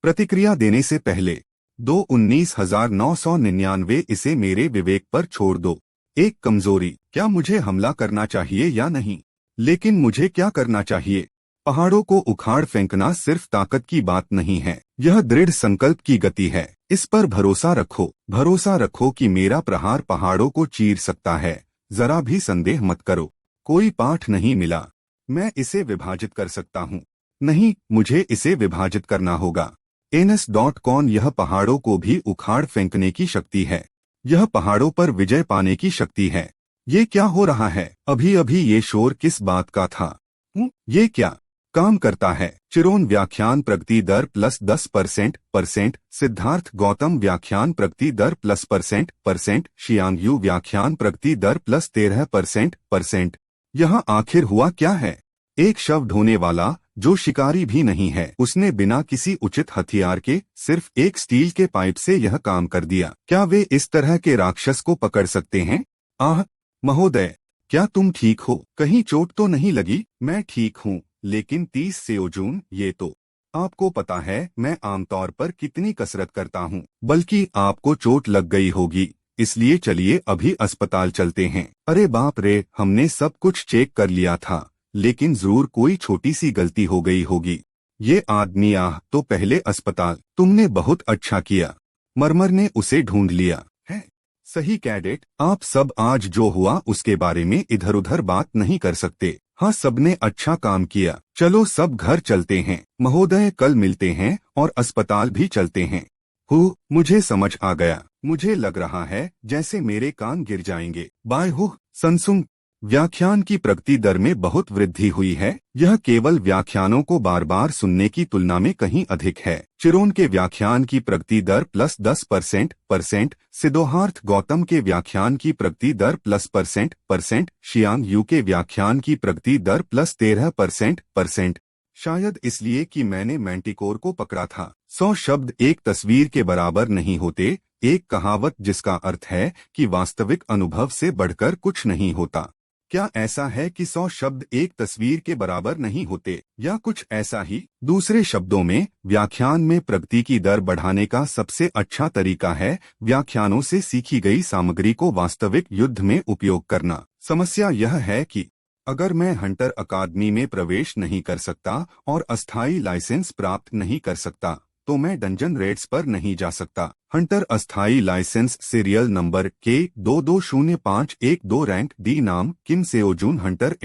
प्रतिक्रिया देने से पहले 19,999 इसे मेरे विवेक पर छोड़ दो। एक कमजोरी। क्या मुझे हमला करना चाहिए या नहीं? लेकिन मुझे क्या करना चाहिए? पहाड़ों को उखाड़ फेंकना सिर्फ ताकत की बात नहीं है, यह दृढ़ संकल्प की गति है। इस पर भरोसा रखो। भरोसा रखो कि मेरा प्रहार पहाड़ों को चीर सकता है। जरा भी संदेह मत करो। कोई पाठ नहीं मिला। मैं इसे विभाजित कर सकता हूँ। नहीं, मुझे इसे विभाजित करना होगा। ns.con यह पहाड़ों को भी उखाड़ फेंकने की शक्ति है। यह पहाड़ों पर विजय पाने की शक्ति है। ये क्या हो रहा है? अभी अभी ये शोर किस बात का था? ये क्या काम करता है? चिरोन व्याख्यान प्रगति दर +10%, सिद्धार्थ गौतम व्याख्यान प्रगति दर +% शियांग व्याख्यान प्रगति दर +13%। यहाँ आखिर हुआ क्या है? एक शव ढोने वाला जो शिकारी भी नहीं है, उसने बिना किसी उचित हथियार के सिर्फ एक स्टील के पाइप से यह काम कर दिया। क्या वे इस तरह के राक्षस को पकड़ सकते हैं? आह महोदय, क्या तुम ठीक हो? कहीं चोट तो नहीं लगी? मैं ठीक हूँ, लेकिन 30 सेओजून, ये तो आपको पता है मैं आमतौर पर कितनी कसरत करता हूँ। बल्कि आपको चोट लग गई होगी, इसलिए चलिए अभी अस्पताल चलते हैं। अरे बाप रे, हमने सब कुछ चेक कर लिया था, लेकिन जरूर कोई छोटी सी गलती हो गई होगी। ये आदमी तो पहले अस्पताल। तुमने बहुत अच्छा किया, मरमर ने उसे ढूंढ लिया है। सही कैडेट, आप सब आज जो हुआ उसके बारे में इधर उधर बात नहीं कर सकते। हाँ, सबने अच्छा काम किया। चलो सब घर चलते हैं। महोदय, कल मिलते हैं और अस्पताल भी चलते हैं। मुझे समझ आ गया। मुझे लग रहा है जैसे मेरे कान गिर जाएंगे। बाय। संसुंग व्याख्यान की प्रगति दर में बहुत वृद्धि हुई है। यह केवल व्याख्यानों को बार बार सुनने की तुलना में कहीं अधिक है। चिरोन के व्याख्यान की प्रगति दर +10%, सिद्धार्थ गौतम के व्याख्यान की प्रगति दर +% शियांग यू के व्याख्यान की प्रगति दर +13%। शायद इसलिए कि मैंने मैंटिकोर को पकड़ा था। 100 शब्द एक तस्वीर के बराबर नहीं होते। एक कहावत जिसका अर्थ है कि वास्तविक अनुभव से बढ़कर कुछ नहीं होता। क्या ऐसा है कि 100 शब्द एक तस्वीर के बराबर नहीं होते, या कुछ ऐसा ही? दूसरे शब्दों में, व्याख्यान में प्रगति की दर बढ़ाने का सबसे अच्छा तरीका है व्याख्यानों से सीखी गई सामग्री को वास्तविक युद्ध में उपयोग करना। समस्या यह है कि अगर मैं हंटर अकादमी में प्रवेश नहीं कर सकता और अस्थायी लाइसेंस प्राप्त नहीं कर सकता, तो मैं डंजन रेड्स पर नहीं जा सकता। हंटर अस्थायी licence serial number K220512 rank D नाम Kim Seojun hunter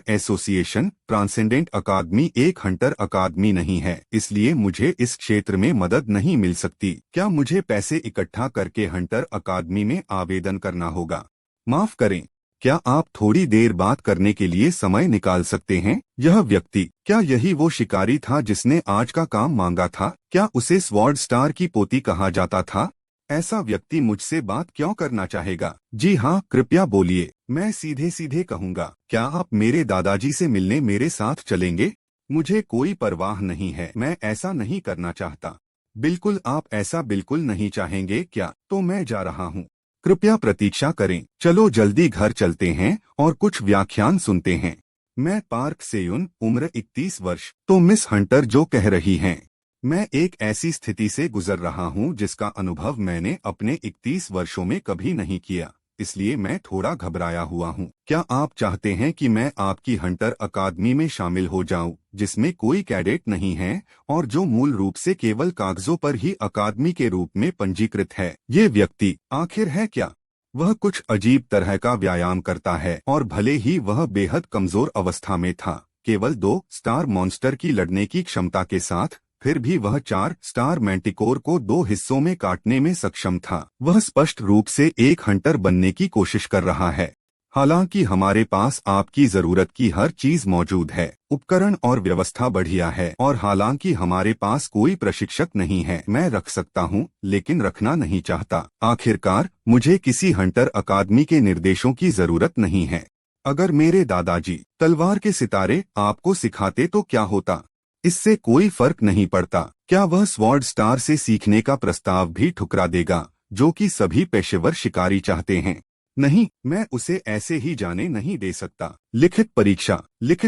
association transcendent academy एक हंटर अकादमी नहीं है, इसलिए मुझे इस क्षेत्र में मदद नहीं मिल सकती। क्या मुझे पैसे इकट्ठा करके हंटर अकादमी में आवेदन करना होगा? माफ करें, क्या आप थोड़ी देर बात करने के लिए समय निकाल सकते हैं? यह व्यक्ति, क्या यही वो शिकारी था जिसने आज का काम मांगा था? क्या उसे स्वॉर्ड स्टार की पोती कहा जाता था? ऐसा व्यक्ति मुझसे बात क्यों करना चाहेगा? जी हाँ, कृपया बोलिए। मैं सीधे सीधे कहूँगा, क्या आप मेरे दादाजी से मिलने मेरे साथ चलेंगे? मुझे कोई परवाह नहीं है, मैं ऐसा नहीं करना चाहता। बिल्कुल, आप ऐसा बिल्कुल नहीं चाहेंगे क्या? तो मैं जा रहा हूँ। कृपया प्रतीक्षा करें। चलो जल्दी घर चलते हैं और कुछ व्याख्यान सुनते हैं। मैं पार्क सेयुन, उम्र 31 वर्ष। तो मिस हंटर जो कह रही हैं, मैं एक ऐसी स्थिति से गुजर रहा हूं जिसका अनुभव मैंने अपने 31 वर्षों में कभी नहीं किया, इसलिए मैं थोड़ा घबराया हुआ हूं। क्या आप चाहते हैं कि मैं आपकी हंटर अकादमी में शामिल हो जाऊं, जिसमें कोई कैडेट नहीं है और जो मूल रूप से केवल कागजों पर ही अकादमी के रूप में पंजीकृत है? ये व्यक्ति आखिर है क्या? वह कुछ अजीब तरह का व्यायाम करता है और भले ही वह बेहद कमजोर अवस्था में था, केवल 2 स्टार मॉन्स्टर की लड़ने की क्षमता के साथ, फिर भी वह 4 स्टार मैंटिकोर को 2 हिस्सों में काटने में सक्षम था। वह स्पष्ट रूप से एक हंटर बनने की कोशिश कर रहा है। हालांकि हमारे पास आपकी जरूरत की हर चीज मौजूद है, उपकरण और व्यवस्था बढ़िया है, और हालांकि हमारे पास कोई प्रशिक्षक नहीं है, मैं रख सकता हूं, लेकिन रखना नहीं चाहता। आखिरकार मुझे किसी हंटर अकादमी के निर्देशों की जरूरत नहीं है। अगर मेरे दादाजी तलवार के सितारे आपको सिखाते तो क्या होता? इससे कोई फर्क नहीं पड़ता। क्या वह स्वॉर्ड स्टार से सीखने का प्रस्ताव भी ठुकरा देगा, जो कि सभी पेशेवर शिकारी चाहते हैं? नहीं, मैं उसे ऐसे ही जाने नहीं दे सकता। लिखित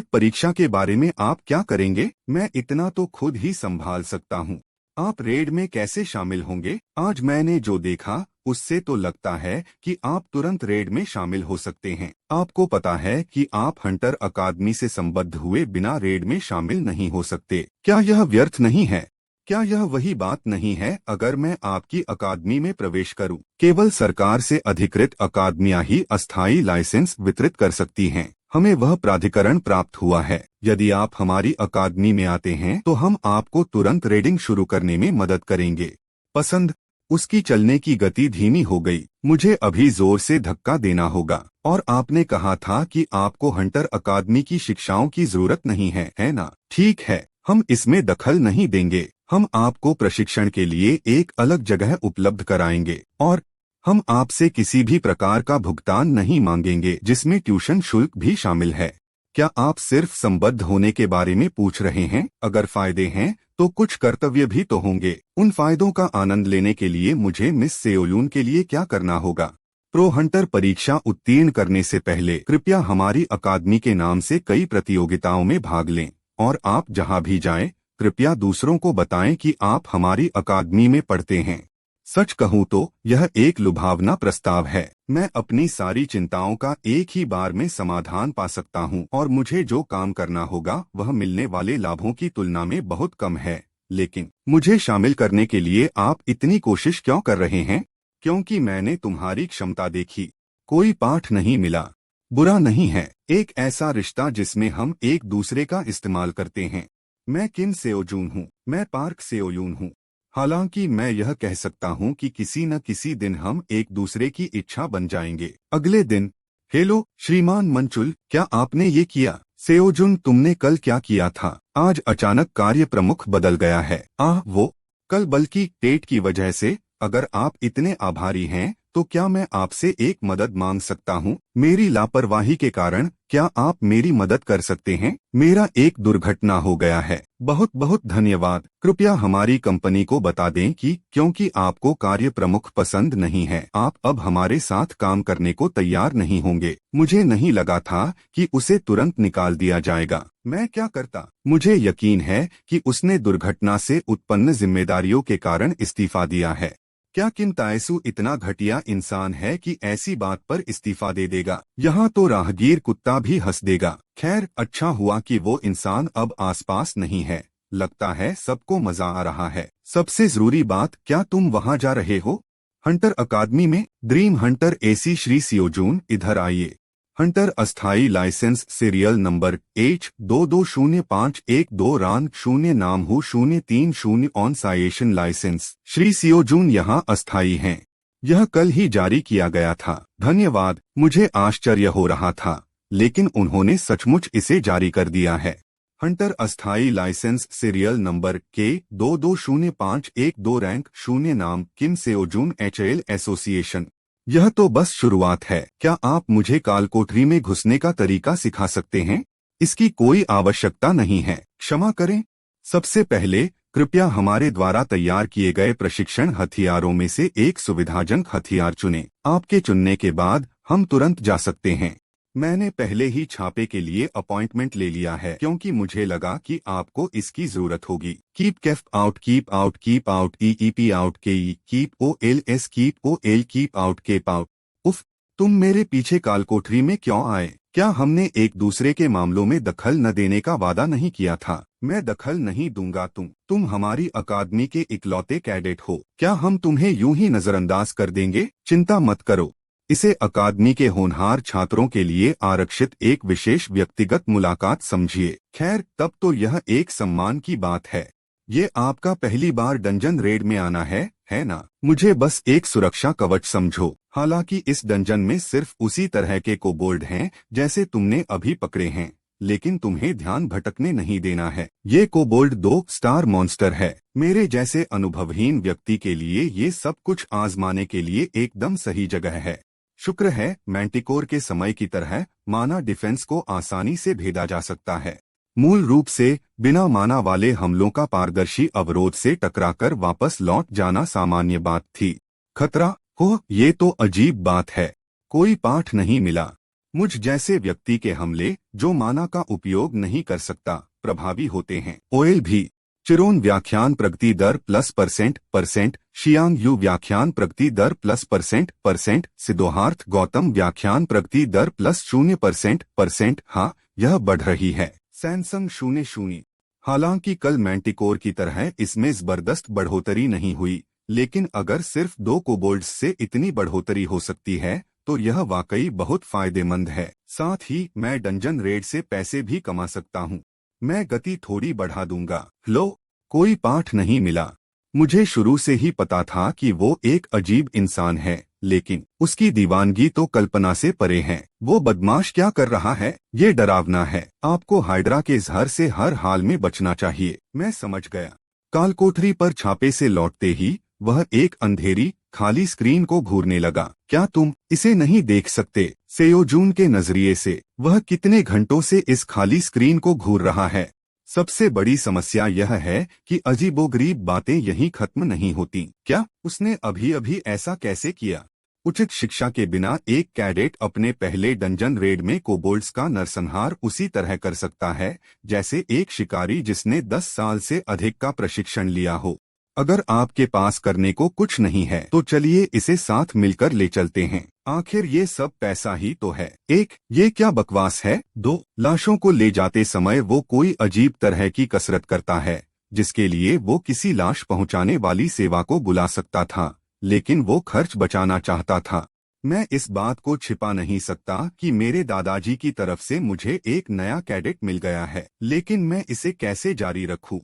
परीक्षा के बारे में आप क्या करेंगे? मैं इतना तो खुद ही संभाल सकता हूँ। आप रेड में कैसे शामिल होंगे? आज मैंने जो देखा उससे तो लगता है कि आप तुरंत रेड में शामिल हो सकते हैं। आपको पता है कि आप हंटर अकादमी से संबद्ध हुए बिना रेड में शामिल नहीं हो सकते। क्या यह व्यर्थ नहीं है? क्या यह वही बात नहीं है अगर मैं आपकी अकादमी में प्रवेश करूं? केवल सरकार से अधिकृत अकादमियां ही अस्थायी लाइसेंस वितरित कर सकती हैं। हमें वह प्राधिकरण प्राप्त हुआ है। यदि आप हमारी अकादमी में आते हैं तो हम आपको तुरंत रीडिंग शुरू करने में मदद करेंगे। पसंद? उसकी चलने की गति धीमी हो गई। मुझे अभी जोर से धक्का देना होगा। और आपने कहा था कि आपको हंटर अकादमी की शिक्षाओं की जरूरत नहीं है ना? ठीक है, हम इसमें दखल नहीं देंगे। हम आपको प्रशिक्षण के लिए एक अलग जगह उपलब्ध कराएंगे और हम आपसे किसी भी प्रकार का भुगतान नहीं मांगेंगे, जिसमें ट्यूशन शुल्क भी शामिल है। क्या आप सिर्फ संबद्ध होने के बारे में पूछ रहे हैं? अगर फायदे हैं तो कुछ कर्तव्य भी तो होंगे। उन फायदों का आनंद लेने के लिए मुझे मिस सेओयून के लिए क्या करना होगा? प्रो हंटर परीक्षा उत्तीर्ण करने से पहले कृपया हमारी अकादमी के नाम से कई प्रतियोगिताओं में भाग लें और आप जहां भी जाएं, कृपया दूसरों को बताएं कि आप हमारी अकादमी में पढ़ते हैं। सच कहूं तो यह एक लुभावना प्रस्ताव है। मैं अपनी सारी चिंताओं का एक ही बार में समाधान पा सकता हूं और मुझे जो काम करना होगा वह मिलने वाले लाभों की तुलना में बहुत कम है। लेकिन मुझे शामिल करने के लिए आप इतनी कोशिश क्यों कर रहे हैं? क्योंकि मैंने तुम्हारी क्षमता देखी। कोई पाठ नहीं मिला। बुरा नहीं है। एक ऐसा रिश्ता जिसमें हम एक दूसरे का इस्तेमाल करते हैं। मैं किम सेओजून हूँ। मैं पार्क सेओयून हूँ। हालांकि मैं यह कह सकता हूँ कि किसी न किसी दिन हम एक दूसरे की इच्छा बन जाएंगे। अगले दिन, हेलो श्रीमान मंचुल, क्या आपने ये किया? सेओजुन, तुमने कल क्या किया था? आज अचानक कार्य प्रमुख बदल गया है। वो कल, बल्कि टेट की वजह से। अगर आप इतने आभारी हैं तो क्या मैं आपसे एक मदद मांग सकता हूँ? मेरी लापरवाही के कारण क्या आप मेरी मदद कर सकते हैं? मेरा एक दुर्घटना हो गया है। बहुत बहुत धन्यवाद। कृपया हमारी कंपनी को बता दें कि क्योंकि आपको कार्य प्रमुख पसंद नहीं है, आप अब हमारे साथ काम करने को तैयार नहीं होंगे। मुझे नहीं लगा था कि उसे तुरंत निकाल दिया जाएगा। मैं क्या करता? मुझे यकीन है कि उसने दुर्घटना से उत्पन्न जिम्मेदारियों के कारण इस्तीफा दिया है। क्या किम ताएसू इतना घटिया इंसान है कि ऐसी बात पर इस्तीफा दे देगा? यहाँ तो राहगीर कुत्ता भी हंस देगा। खैर, अच्छा हुआ कि वो इंसान अब आसपास नहीं है। लगता है सबको मजा आ रहा है। सबसे जरूरी बात, क्या तुम वहाँ जा रहे हो? हंटर अकादमी में? ड्रीम हंटर एसी श्री सियोजून, इधर आइए। हंटर अस्थाई लाइसेंस सीरियल नंबर H220512 रान 0 नाम हु 030 ऑन साइएशन लाइसेंस। श्री सियोजून यहाँ अस्थाई हैं। यह कल ही जारी किया गया था। धन्यवाद। मुझे आश्चर्य हो रहा था, लेकिन उन्होंने सचमुच इसे जारी कर दिया है। हंटर अस्थाई licence serial number K220512 rank 0 नाम किम सेओजून HL एसोसिएशन। यह तो बस शुरुआत है। क्या आप मुझे कालकोठरी में घुसने का तरीका सिखा सकते हैं? इसकी कोई आवश्यकता नहीं है। क्षमा करें। सबसे पहले कृपया हमारे द्वारा तैयार किए गए प्रशिक्षण हथियारों में से एक सुविधाजनक हथियार चुनें। आपके चुनने के बाद हम तुरंत जा सकते हैं। मैंने पहले ही छापे के लिए अपॉइंटमेंट ले लिया है क्योंकि मुझे लगा कि आपको इसकी जरूरत होगी। कीप केफ out, keep out, keep out, ईईपी आउट, के keep OLS, keep OL, keep out, keep out. उफ, तुम मेरे पीछे कालकोठरी में क्यों आए? क्या हमने एक दूसरे के मामलों में दखल न देने का वादा नहीं किया था? मैं दखल नहीं दूंगा। तुम हमारी अकादमी के इकलौते कैडेट हो। क्या हम तुम्हें यूं ही नजरअंदाज कर देंगे? चिंता मत करो। इसे अकादमी के होनहार छात्रों के लिए आरक्षित एक विशेष व्यक्तिगत मुलाकात समझिए। खैर, तब तो यह एक सम्मान की बात है। ये आपका पहली बार डंजन रेड में आना है ना? मुझे बस एक सुरक्षा कवच समझो। हालांकि इस डंजन में सिर्फ उसी तरह के कोबोल्ड हैं जैसे तुमने अभी पकड़े हैं, लेकिन तुम्हें ध्यान भटकने नहीं देना है। ये कोबोल्ड 2 स्टार मॉन्स्टर है। मेरे जैसे अनुभवहीन व्यक्ति के लिए ये सब कुछ आजमाने के लिए एकदम सही जगह है। शुक्र है मैंटिकोर के समय की तरह माना डिफेंस को आसानी से भेदा जा सकता है। मूल रूप से बिना माना वाले हमलों का पारदर्शी अवरोध से टकराकर वापस लौट जाना सामान्य बात थी। खतरा? हो, ये तो अजीब बात है। कोई पाठ नहीं मिला। मुझ जैसे व्यक्ति के हमले जो माना का उपयोग नहीं कर सकता प्रभावी होते हैं। OL भी। चिरोन व्याख्यान प्रगति दर +% शियांग यू व्याख्यान प्रगति दर +% सिद्धोहार्थ गौतम व्याख्यान प्रगति दर +0%। हाँ, यह बढ़ रही है। सैमसंग 00। हालांकि कल मैंटिकोर की तरह इसमें जबरदस्त बढ़ोतरी नहीं हुई, लेकिन अगर सिर्फ 2 कोबोल्ड्स से इतनी बढ़ोतरी हो सकती है तो यह वाकई बहुत फायदेमंद है। साथ ही मैं डंजन रेड से पैसे भी कमा सकता हूँ। मैं गति थोड़ी बढ़ा दूंगा। लो, कोई पाठ नहीं मिला। मुझे शुरू से ही पता था कि वो एक अजीब इंसान है, लेकिन उसकी दीवानगी तो कल्पना से परे है। वो बदमाश क्या कर रहा है, ये डरावना है। आपको हाइड्रा के जहर से हर हाल में बचना चाहिए। मैं समझ गया। कालकोठरी पर छापे से लौटते ही वह एक अंधेरी खाली स्क्रीन को घूरने लगा। क्या तुम इसे नहीं देख सकते? सेयोजून के नजरिए से वह कितने घंटों से इस खाली स्क्रीन को घूर रहा है। सबसे बड़ी समस्या यह है कि अजीबोगरीब बातें यहीं खत्म नहीं होती। क्या उसने अभी अभी ऐसा कैसे किया? उचित शिक्षा के बिना एक कैडेट अपने पहले डंजन रेड में कोबोल्ड्स का नरसंहार उसी तरह कर सकता है जैसे एक शिकारी जिसने 10 साल से अधिक का प्रशिक्षण लिया हो। अगर आपके पास करने को कुछ नहीं है तो चलिए इसे साथ मिलकर ले चलते हैं। आखिर ये सब पैसा ही तो है। 1. ये क्या बकवास है? 2. लाशों को ले जाते समय वो कोई अजीब तरह की कसरत करता है जिसके लिए वो किसी लाश पहुंचाने वाली सेवा को बुला सकता था, लेकिन वो खर्च बचाना चाहता था। मैं इस बात को छिपा नहीं सकता कि मेरे दादाजी की तरफ से मुझे एक नया कैडेट मिल गया है, लेकिन मैं इसे कैसे जारी रखूं?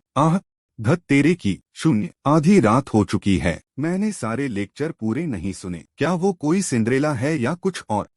धत तेरे की। 0. आधी रात हो चुकी है। मैंने सारे लेक्चर पूरे नहीं सुने। क्या वो कोई सिंड्रेला है या कुछ और?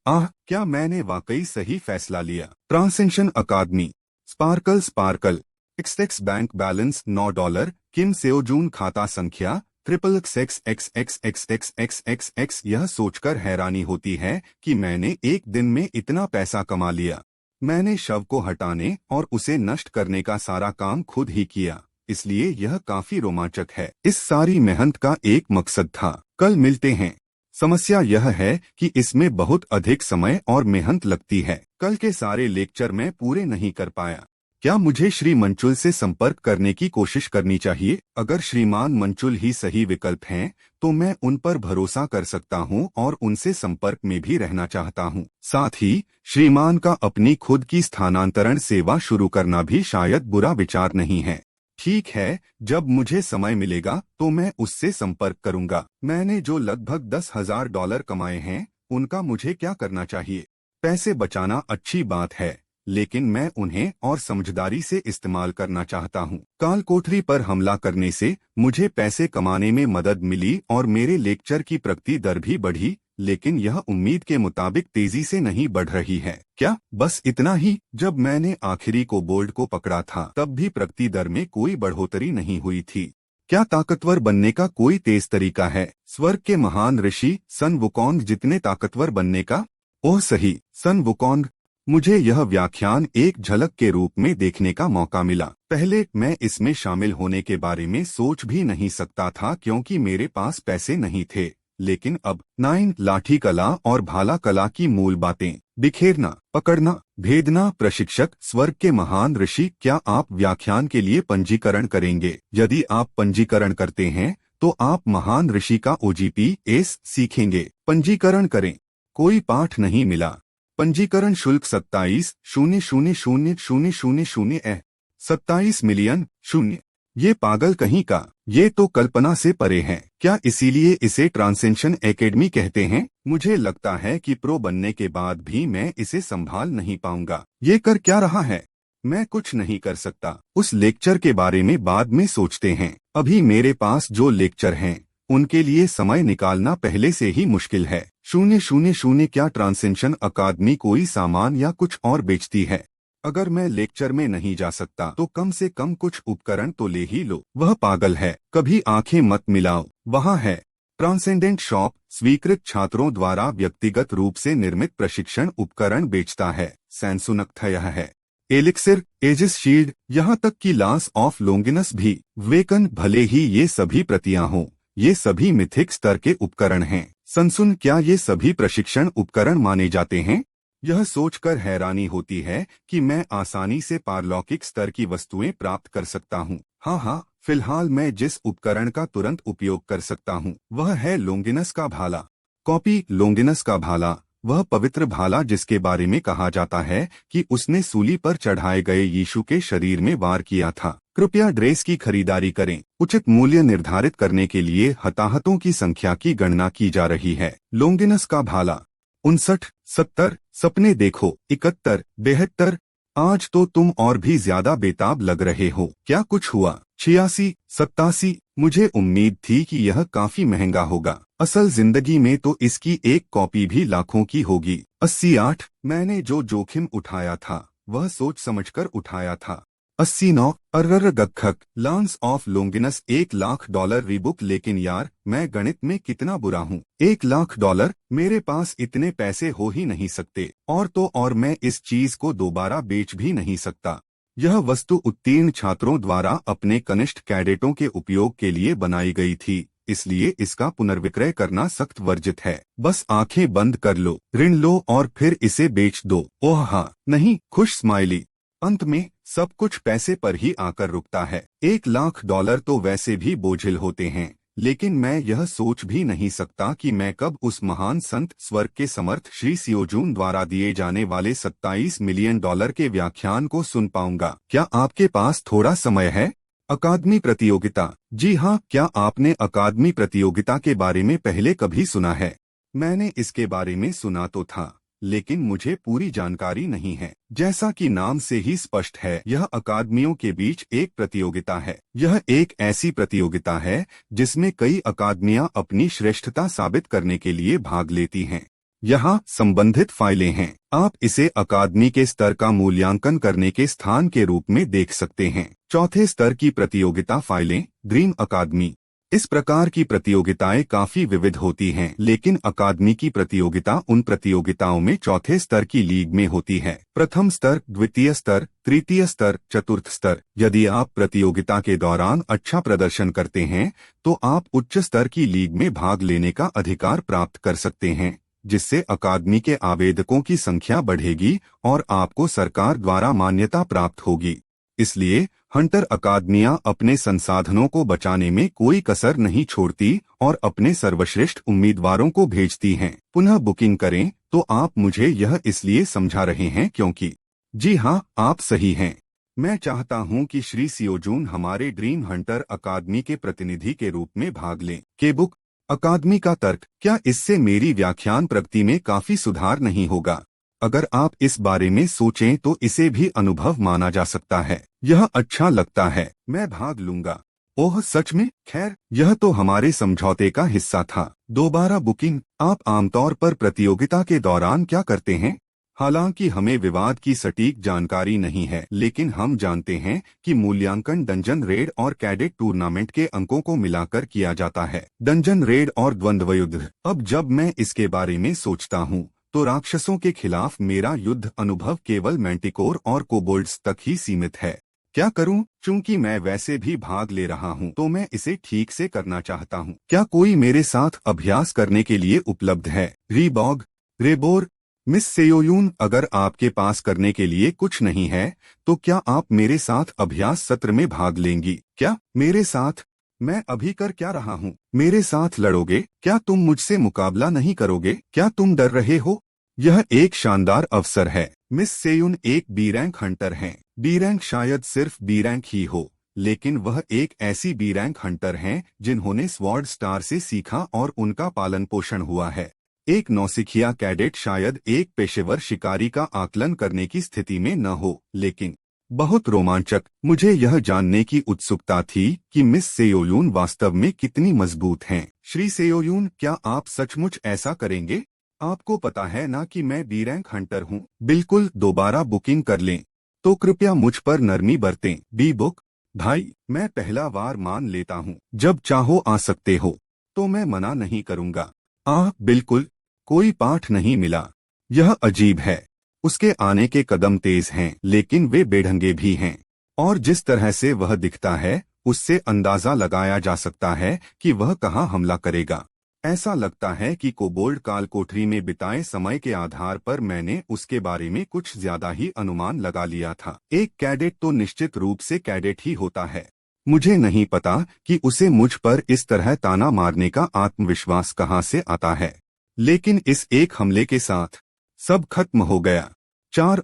क्या मैंने वाकई सही फैसला लिया? ट्रांसेंशन अकादमी। स्पार्कल। एक्सटेक्स बैंक बैलेंस $9। किम सेओजून खाता संख्या XXXXXXXXX। यह सोचकर हैरानी होती है कि मैंने एक दिन में इतना पैसा कमा लिया। मैंने शव को हटाने और उसे नष्ट करने का सारा काम खुद ही किया, इसलिए यह काफी रोमांचक है। इस सारी मेहनत का एक मकसद था। कल मिलते हैं। समस्या यह है कि इसमें बहुत अधिक समय और मेहनत लगती है। कल के सारे लेक्चर मैं पूरे नहीं कर पाया। क्या मुझे श्री मंचुल से संपर्क करने की कोशिश करनी चाहिए? अगर श्रीमान मंचुल ही सही विकल्प हैं, तो मैं उन पर भरोसा कर सकता हूं और उनसे संपर्क में भी रहना चाहता हूं। साथ ही श्रीमान का अपनी खुद की स्थानांतरण सेवा शुरू करना भी शायद बुरा विचार नहीं है। ठीक है, जब मुझे समय मिलेगा तो मैं उससे संपर्क करूंगा। मैंने जो लगभग $10,000 कमाए हैं, उनका मुझे क्या करना चाहिए? पैसे बचाना अच्छी बात है, लेकिन मैं उन्हें और समझदारी से इस्तेमाल करना चाहता हूँ। कालकोठरी पर हमला करने से मुझे पैसे कमाने में मदद मिली और मेरे लेक्चर की प्रगति दर भी बढ़ी, लेकिन यह उम्मीद के मुताबिक तेजी से नहीं बढ़ रही है। क्या बस इतना ही? जब मैंने आखिरी कोबोल्ड को पकड़ा था तब भी प्रगति दर में कोई बढ़ोतरी नहीं हुई थी। क्या ताकतवर बनने का कोई तेज तरीका है? स्वर्ग के महान ऋषि सन वुकोंग जितने ताकतवर बनने का? ओह सही, सन वुकोंग। मुझे यह व्याख्यान एक झलक के रूप में देखने का मौका मिला। पहले मैं इसमें शामिल होने के बारे में सोच भी नहीं सकता था क्योंकि मेरे पास पैसे नहीं थे, लेकिन अब 9 लाठी कला और भाला कला की मूल बातें, बिखेरना, पकड़ना, भेदना। प्रशिक्षक स्वर्ग के महान ऋषि, क्या आप व्याख्यान के लिए पंजीकरण करेंगे? यदि आप पंजीकरण करते हैं तो आप महान ऋषि का OGPS सीखेंगे। पंजीकरण करें। कोई पाठ नहीं मिला। पंजीकरण शुल्क 27,000,000 27 मिलियन शून्य। ये पागल कहीं का। ये तो कल्पना से परे है। क्या इसीलिए इसे ट्रांसेंशन एकेडमी कहते हैं? मुझे लगता है कि प्रो बनने के बाद भी मैं इसे संभाल नहीं पाऊंगा। ये कर क्या रहा है? मैं कुछ नहीं कर सकता। उस लेक्चर के बारे में बाद में सोचते हैं। अभी मेरे पास जो लेक्चर हैं उनके लिए समय निकालना पहले से ही मुश्किल है। 000। क्या ट्रांसेंशन अकादमी कोई सामान या कुछ और बेचती है? अगर मैं लेक्चर में नहीं जा सकता तो कम से कम कुछ उपकरण तो ले ही लो। वह पागल है। कभी आंखें मत मिलाओ। वहाँ है ट्रांसेंडेंट शॉप, स्वीकृत छात्रों द्वारा व्यक्तिगत रूप से निर्मित प्रशिक्षण उपकरण बेचता है। सैनसुनक यह है। एलिक्सिर, एजिस शील्ड, यहाँ तक कि लास ऑफ लोंगिनस भी। वेकन, भले ही ये सभी प्रतियां हों, ये सभी मिथिक स्तर के उपकरण हैं। सनसुन, क्या ये सभी प्रशिक्षण उपकरण माने जाते हैं? यह सोचकर हैरानी होती है कि मैं आसानी से पारलौकिक स्तर की वस्तुएं प्राप्त कर सकता हूँ। हाँ, फिलहाल मैं जिस उपकरण का तुरंत उपयोग कर सकता हूँ वह है लोंगिनस का भाला। कॉपी। लोंगिनस का भाला वह पवित्र भाला जिसके बारे में कहा जाता है कि उसने सूली पर चढ़ाए गए यीशु के शरीर में वार किया था। कृपया ड्रेस की खरीदारी करें। उचित मूल्य निर्धारित करने के लिए हताहतों की संख्या की गणना की जा रही है। लोंगिनस का भाला 59, 70, सपने देखो 71, 72। आज तो तुम और भी ज्यादा बेताब लग रहे हो। क्या कुछ हुआ? 86, 87। मुझे उम्मीद थी कि यह काफी महंगा होगा। असल जिंदगी में तो इसकी एक कॉपी भी लाखों की होगी। 88। मैंने जो जोखिम उठाया था वह सोच समझकर उठाया था। 89। अर्रर गखक लांस ऑफ लोंगिनस $1,00,000 रीबुक। लेकिन यार, मैं गणित में कितना बुरा हूँ। $1,00,000? मेरे पास इतने पैसे हो ही नहीं सकते। और तो और मैं इस चीज को दोबारा बेच भी नहीं सकता। यह वस्तु उत्तीर्ण छात्रों द्वारा अपने कनिष्ठ कैडेटों के उपयोग के लिए बनाई गई थी, इसलिए इसका पुनर्विक्रय करना सख्त वर्जित है। बस आंखें बंद कर लो, ऋण लो और फिर इसे बेच दो। ओह हाँ, नहीं, खुश स्माइली। अंत में सब कुछ पैसे पर ही आकर रुकता है। $1,00,000 तो वैसे भी बोझिल होते हैं, लेकिन मैं यह सोच भी नहीं सकता कि मैं कब उस महान संत स्वर्ग के समर्थ श्री सियोजून द्वारा दिए जाने वाले $27 मिलियन के व्याख्यान को सुन पाऊंगा। क्या आपके पास थोड़ा समय है? अकादमी प्रतियोगिता। जी हाँ, क्या आपने अकादमी प्रतियोगिता के बारे में पहले कभी सुना है? मैंने इसके बारे में सुना तो था, लेकिन मुझे पूरी जानकारी नहीं है। जैसा कि नाम से ही स्पष्ट है, यह अकादमियों के बीच एक प्रतियोगिता है। यह एक ऐसी प्रतियोगिता है जिसमें कई अकादमियां अपनी श्रेष्ठता साबित करने के लिए भाग लेती हैं। यहाँ संबंधित फाइलें हैं। आप इसे अकादमी के स्तर का मूल्यांकन करने के स्थान के रूप में देख सकते हैं। चौथे स्तर की प्रतियोगिता फाइलें, ड्रीम अकादमी। इस प्रकार की प्रतियोगिताएं काफी विविध होती हैं, लेकिन अकादमी की प्रतियोगिता उन प्रतियोगिताओं में चौथे स्तर की लीग में होती है। प्रथम स्तर, द्वितीय स्तर, तृतीय स्तर, चतुर्थ स्तर। यदि आप प्रतियोगिता के दौरान अच्छा प्रदर्शन करते हैं तो आप उच्च स्तर की लीग में भाग लेने का अधिकार प्राप्त कर सकते हैं, जिससे अकादमी के आवेदकों की संख्या बढ़ेगी और आपको सरकार द्वारा मान्यता प्राप्त होगी। इसलिए हंटर अकादमियां अपने संसाधनों को बचाने में कोई कसर नहीं छोड़ती और अपने सर्वश्रेष्ठ उम्मीदवारों को भेजती हैं। पुनः बुकिंग करें तो आप मुझे यह इसलिए समझा रहे हैं क्योंकि जी हाँ, आप सही हैं। मैं चाहता हूं कि श्री सियोजून हमारे ड्रीम हंटर अकादमी के प्रतिनिधि के रूप में भाग लें। के बुक अकादमी का तर्क। क्या इससे मेरी व्याख्यान प्रगति में काफी सुधार नहीं होगा? अगर आप इस बारे में सोचें तो इसे भी अनुभव माना जा सकता है। यह अच्छा लगता है, मैं भाग लूंगा। ओह सच में? खैर, यह तो हमारे समझौते का हिस्सा था। दोबारा बुकिंग। आप आमतौर पर प्रतियोगिता के दौरान क्या करते हैं? हालांकि हमें विवाद की सटीक जानकारी नहीं है, लेकिन हम जानते हैं कि मूल्यांकन डंजन रेड और कैडेट टूर्नामेंट के अंकों को मिलाकर किया जाता है। डंजन रेड और द्वंद्व युद्ध। अब जब मैं इसके बारे में सोचता हूँ तो राक्षसों के खिलाफ मेरा युद्ध अनुभव केवल मैंटिकोर और कोबोल्ड्स तक ही सीमित है। क्या करूं? चूंकि मैं वैसे भी भाग ले रहा हूं तो मैं इसे ठीक से करना चाहता हूं। क्या कोई मेरे साथ अभ्यास करने के लिए उपलब्ध है? रीबॉग, रेबोर, मिस सेयोयून, अगर आपके पास करने के लिए कुछ नहीं है तो क्या आप मेरे साथ अभ्यास सत्र में भाग लेंगी? क्या मेरे साथ? मैं अभी कर क्या रहा हूँ? मेरे साथ लड़ोगे? क्या तुम मुझसे मुकाबला नहीं करोगे? क्या तुम डर रहे हो? यह एक शानदार अवसर है। मिस सेयुन एक बी रैंक हंटर हैं। बी रैंक शायद सिर्फ बी रैंक ही हो, लेकिन वह एक ऐसी बी रैंक हंटर हैं जिन्होंने स्वॉर्ड स्टार से सीखा और उनका पालन पोषण हुआ है। एक नौसिखिया कैडेट शायद एक पेशेवर शिकारी का आकलन करने की स्थिति में न हो, लेकिन बहुत रोमांचक। मुझे यह जानने की उत्सुकता थी कि मिस सेयोयून वास्तव में कितनी मजबूत हैं। श्री सेयोयून, क्या आप सचमुच ऐसा करेंगे? आपको पता है ना कि मैं बी रैंक हंटर हूँ। बिल्कुल, दोबारा बुकिंग कर लें। तो कृपया मुझ पर नरमी बरतें। बी बुक भाई, मैं पहला वार मान लेता हूँ। जब चाहो आ सकते हो। तो मैं मना नहीं करूँगा। बिल्कुल, कोई पाठ नहीं मिला। यह अजीब है। उसके आने के कदम तेज हैं, लेकिन वे बेढंगे भी हैं। और जिस तरह से वह दिखता है, उससे अंदाजा लगाया जा सकता है कि वह कहाँ हमला करेगा। ऐसा लगता है कि कोबोल्ड काल कोठरी में बिताए समय के आधार पर मैंने उसके बारे में कुछ ज्यादा ही अनुमान लगा लिया था। एक कैडेट तो निश्चित रूप से कैडेट ही होता है। मुझे नहीं पता कि उसे मुझ पर इस तरह ताना मारने का आत्मविश्वास कहाँ से आता है। लेकिन इस एक हमले के साथ सब खत्म हो गया। 4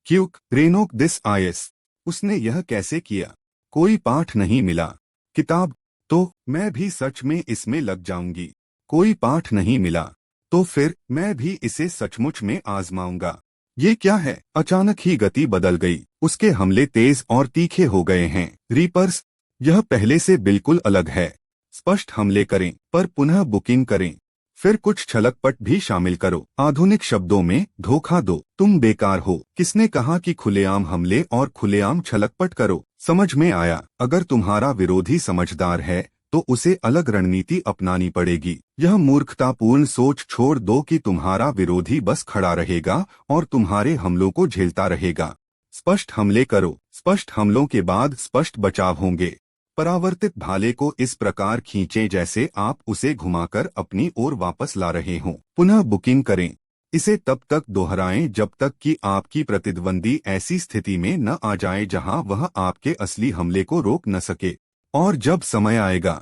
क्यूक रेनोक दिस आयस। उसने यह कैसे किया? कोई पाठ नहीं मिला। किताब? तो मैं भी सच में इसमें लग जाऊंगी। कोई पाठ नहीं मिला तो फिर मैं भी इसे सचमुच में आजमाऊंगा। ये क्या है? अचानक ही गति बदल गई। उसके हमले तेज और तीखे हो गए हैं। रीपर्स? यह पहले से बिल्कुल अलग है। स्पष्ट हमले करें पर पुनः बुकिंग करें, फिर कुछ छलकपट भी शामिल करो। आधुनिक शब्दों में धोखा दो। तुम बेकार हो। किसने कहा कि खुलेआम हमले और खुलेआम छलकपट करो? समझ में आया। अगर तुम्हारा विरोधी समझदार है तो उसे अलग रणनीति अपनानी पड़ेगी। यह मूर्खतापूर्ण सोच छोड़ दो कि तुम्हारा विरोधी बस खड़ा रहेगा और तुम्हारे हमलों को झेलता रहेगा। स्पष्ट हमले करो। स्पष्ट हमलों के बाद स्पष्ट बचाव होंगे। परावर्तित भाले को इस प्रकार खींचें जैसे आप उसे घुमाकर अपनी ओर वापस ला रहे हों। पुनः बुकिंग करें। इसे तब तक दोहराएं जब तक कि आपकी प्रतिद्वंदी ऐसी स्थिति में न आ जाए जहां वह आपके असली हमले को रोक न सके। और जब समय आएगा,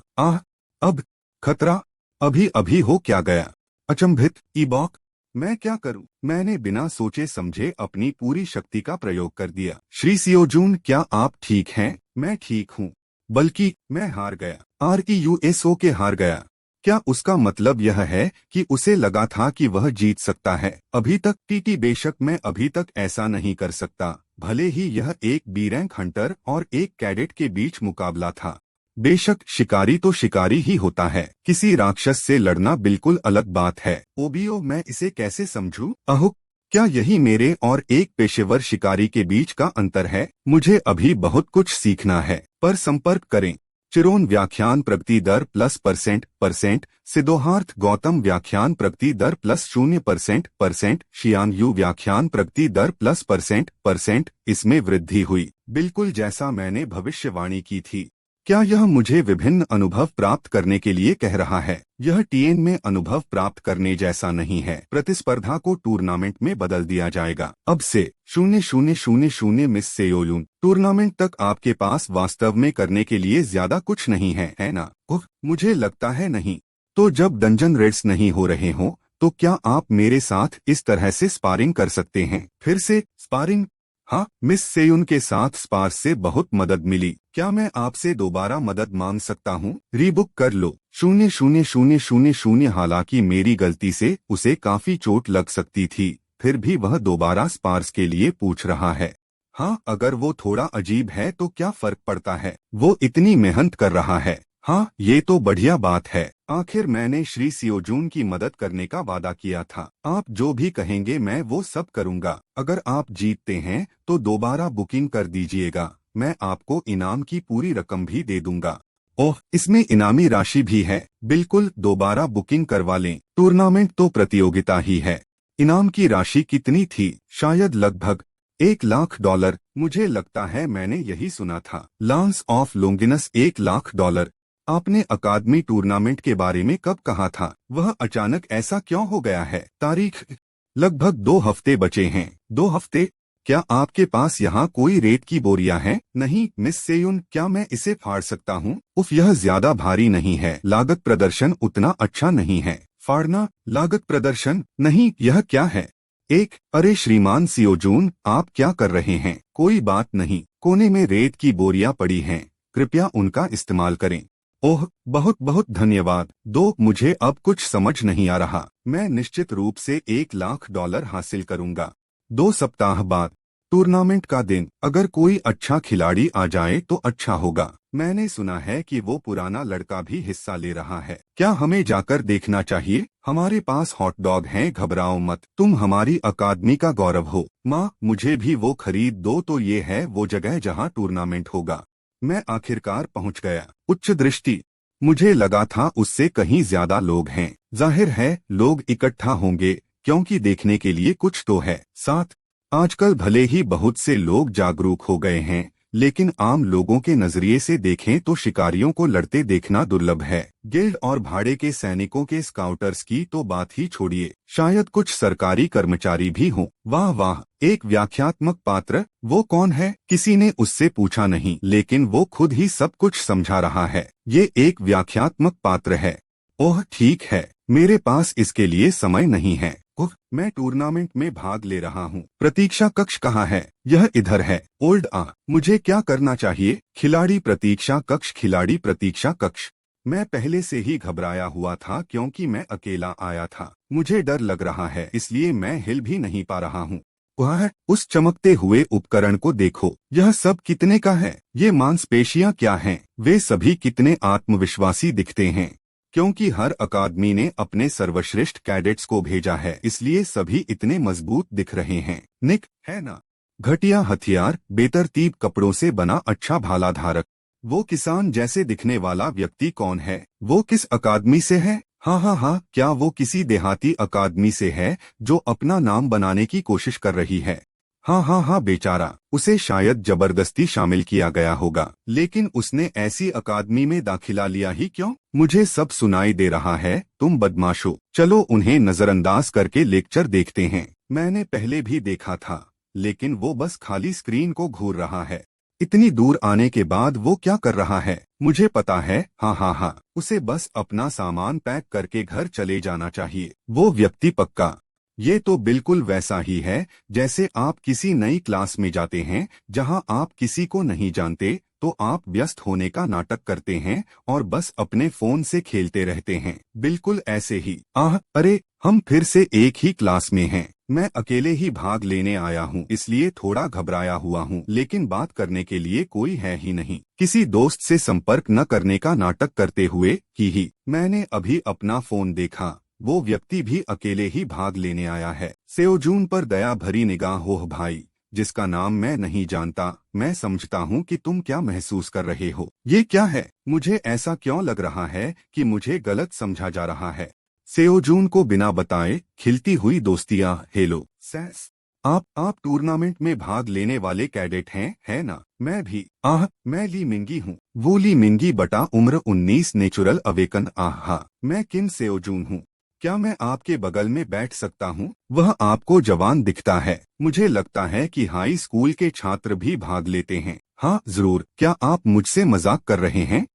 अब खतरा, अभी अभी हो क्या गया? अचंभित ईबॉक, मैं क्या करूं? मैंने बिना सोचे समझे अपनी पूरी शक्ति का प्रयोग कर दिया। श्री सियोजून, क्या आप ठीक हैं? मैं ठीक हूं, बल्कि मैं हार गया। REUSO के हार गया। क्या उसका मतलब यह है कि उसे लगा था कि वह जीत सकता है? अभी तक TT, बेशक मैं अभी तक ऐसा नहीं कर सकता। भले ही यह एक B रैंक हंटर और एक कैडेट के बीच मुकाबला था। बेशक शिकारी तो शिकारी ही होता है। किसी राक्षस से लड़ना बिल्कुल अलग बात है। ओबीओ, मैं इसे कैसे समझूं? अहुक, क्या यही मेरे और एक पेशेवर शिकारी के बीच का अंतर है? मुझे अभी बहुत कुछ सीखना है। पर संपर्क करें। चिरोन व्याख्यान प्रगति दर +% सिद्धोहार्थ गौतम व्याख्यान प्रगति दर +0% शियान यू व्याख्यान प्रगति दर +% इसमें वृद्धि हुई, बिल्कुल जैसा मैंने भविष्यवाणी की थी। क्या यह मुझे विभिन्न अनुभव प्राप्त करने के लिए कह रहा है? यह TN में अनुभव प्राप्त करने जैसा नहीं है। प्रतिस्पर्धा को टूर्नामेंट में बदल दिया जाएगा। अब से 0000 मिस सेयोलून टूर्नामेंट तक आपके पास वास्तव में करने के लिए ज्यादा कुछ नहीं है ना? मुझे लगता है नहीं। तो जब डंजन रेड्स नहीं हो रहे हो तो क्या आप मेरे साथ इस तरह से स्पारिंग कर सकते हैं? फिर से स्पारिंग? हाँ, मिस सेयुन के साथ स्पार्स से बहुत मदद मिली। क्या मैं आपसे दोबारा मदद मांग सकता हूँ? रीबुक कर लो। 0000। हालांकि मेरी गलती से उसे काफी चोट लग सकती थी, फिर भी वह दोबारा स्पार्स के लिए पूछ रहा है। हाँ, अगर वो थोड़ा अजीब है तो क्या फर्क पड़ता है? वो इतनी मेहनत कर रहा है। हाँ, ये तो बढ़िया बात है। आखिर मैंने श्री सियोजून की मदद करने का वादा किया था। आप जो भी कहेंगे मैं वो सब करूंगा। अगर आप जीतते हैं तो दोबारा बुकिंग कर दीजिएगा। मैं आपको इनाम की पूरी रकम भी दे दूंगा। ओह, इसमें इनामी राशि भी है। बिल्कुल, दोबारा बुकिंग करवा लें। टूर्नामेंट तो प्रतियोगिता ही है। इनाम की राशि कितनी थी? शायद लगभग $1,00,000। मुझे लगता है मैंने यही सुना था। Lance of Longinus $1,00,000। आपने अकादमी टूर्नामेंट के बारे में कब कहा था? वह अचानक ऐसा क्यों हो गया है? तारीख? लगभग 2 हफ्ते बचे हैं। 2 हफ्ते? क्या आपके पास यहाँ कोई रेत की बोरियां हैं? नहीं मिस सेयुन, क्या मैं इसे फाड़ सकता हूँ? उफ, यह ज्यादा भारी नहीं है। लागत प्रदर्शन उतना अच्छा नहीं है। फाड़ना? लागत प्रदर्शन नहीं, यह क्या है? अरे श्रीमान सियोजून, आप क्या कर रहे हैं? कोई बात नहीं, कोने में रेत की बोरियां पड़ी हैं, कृपया उनका इस्तेमाल करें। ओह, बहुत बहुत धन्यवाद। मुझे अब कुछ समझ नहीं आ रहा। मैं निश्चित रूप से $1,00,000 हासिल करूंगा। 2 सप्ताह बाद टूर्नामेंट का दिन। अगर कोई अच्छा खिलाड़ी आ जाए तो अच्छा होगा। मैंने सुना है कि वो पुराना लड़का भी हिस्सा ले रहा है। क्या हमें जाकर देखना चाहिए? हमारे पास हॉट डॉग हैं, घबराओ मत। तुम हमारी अकादमी का गौरव हो। माँ, मुझे भी वो खरीद दो। तो ये है वो जगह जहाँ टूर्नामेंट होगा। मैं आखिरकार पहुंच गया। उच्च दृष्टि। मुझे लगा था उससे कहीं ज्यादा लोग हैं। जाहिर है लोग इकट्ठा होंगे क्योंकि देखने के लिए कुछ तो है। 7 आजकल भले ही बहुत से लोग जागरूक हो गए हैं, लेकिन आम लोगों के नजरिए से देखें तो शिकारियों को लड़ते देखना दुर्लभ है। गिल्ड और भाड़े के सैनिकों के स्काउटर्स की तो बात ही छोड़िए, शायद कुछ सरकारी कर्मचारी भी हों। वाह वाह, एक व्याख्यात्मक पात्र। वो कौन है? किसी ने उससे पूछा नहीं, लेकिन वो खुद ही सब कुछ समझा रहा है। ये एक व्याख्यात्मक पात्र है। ओह ठीक है, मेरे पास इसके लिए समय नहीं है। मैं टूर्नामेंट में भाग ले रहा हूँ। प्रतीक्षा कक्ष कहाँ है? यह इधर है। ओल्ड मुझे क्या करना चाहिए? खिलाड़ी प्रतीक्षा कक्ष, खिलाड़ी प्रतीक्षा कक्ष। मैं पहले से ही घबराया हुआ था क्योंकि मैं अकेला आया था। मुझे डर लग रहा है, इसलिए मैं हिल भी नहीं पा रहा हूँ। वह उस चमकते हुए उपकरण को देखो। यह सब कितने का है? ये मांसपेशियां क्या हैं? वे सभी कितने आत्मविश्वासी दिखते हैं। क्योंकि हर अकादमी ने अपने सर्वश्रेष्ठ कैडेट्स को भेजा है, इसलिए सभी इतने मजबूत दिख रहे हैं। निक, है ना? घटिया हथियार, बेतरतीब कपड़ों से बना अच्छा भाला धारक। वो किसान जैसे दिखने वाला व्यक्ति कौन है? वो किस अकादमी से है? हाँ, क्या वो किसी देहाती अकादमी से है जो अपना नाम बनाने की कोशिश कर रही है? हाँ, बेचारा, उसे शायद जबरदस्ती शामिल किया गया होगा। लेकिन उसने ऐसी अकादमी में दाखिला लिया ही क्यों? मुझे सब सुनाई दे रहा है, तुम बदमाशो। चलो उन्हें नजरअंदाज करके लेक्चर देखते हैं। मैंने पहले भी देखा था, लेकिन वो बस खाली स्क्रीन को घूर रहा है। इतनी दूर आने के बाद वो क्या कर रहा है? मुझे पता है। हाँ, उसे बस अपना सामान पैक करके घर चले जाना चाहिए। वो व्यक्ति पक्का। ये तो बिल्कुल वैसा ही है जैसे आप किसी नई क्लास में जाते हैं जहां आप किसी को नहीं जानते, तो आप व्यस्त होने का नाटक करते हैं और बस अपने फोन से खेलते रहते हैं। बिल्कुल ऐसे ही। अरे, हम फिर से एक ही क्लास में हैं। मैं अकेले ही भाग लेने आया हूँ, इसलिए थोड़ा घबराया हुआ हूँ, लेकिन बात करने के लिए कोई है ही नहीं। किसी दोस्त से संपर्क न करने का नाटक करते हुए ही मैंने अभी अपना फोन देखा। वो व्यक्ति भी अकेले ही भाग लेने आया है। सेओजून पर दया भरी निगाह। हो भाई, जिसका नाम मैं नहीं जानता, मैं समझता हूँ कि तुम क्या महसूस कर रहे हो। ये क्या है? मुझे ऐसा क्यों लग रहा है कि मुझे गलत समझा जा रहा है? सेओजून को बिना बताए खिलती हुई दोस्तियां। हेलो सैस, आप टूर्नामेंट में भाग लेने वाले कैडेट हैं, है ना? मैं भी। मैं ली मिंगी हूँ। वो ली मिंगी बटा उम्र 19, नेचुरल अवेकन। मैं किम सेओजून हूँ। क्या मैं आपके बगल में बैठ सकता हूँ? वह आपको जवान दिखता है। मुझे लगता है कि हाई स्कूल के छात्र भी भाग लेते हैं। हाँ जरूर। क्या आप मुझसे मजाक कर रहे हैं?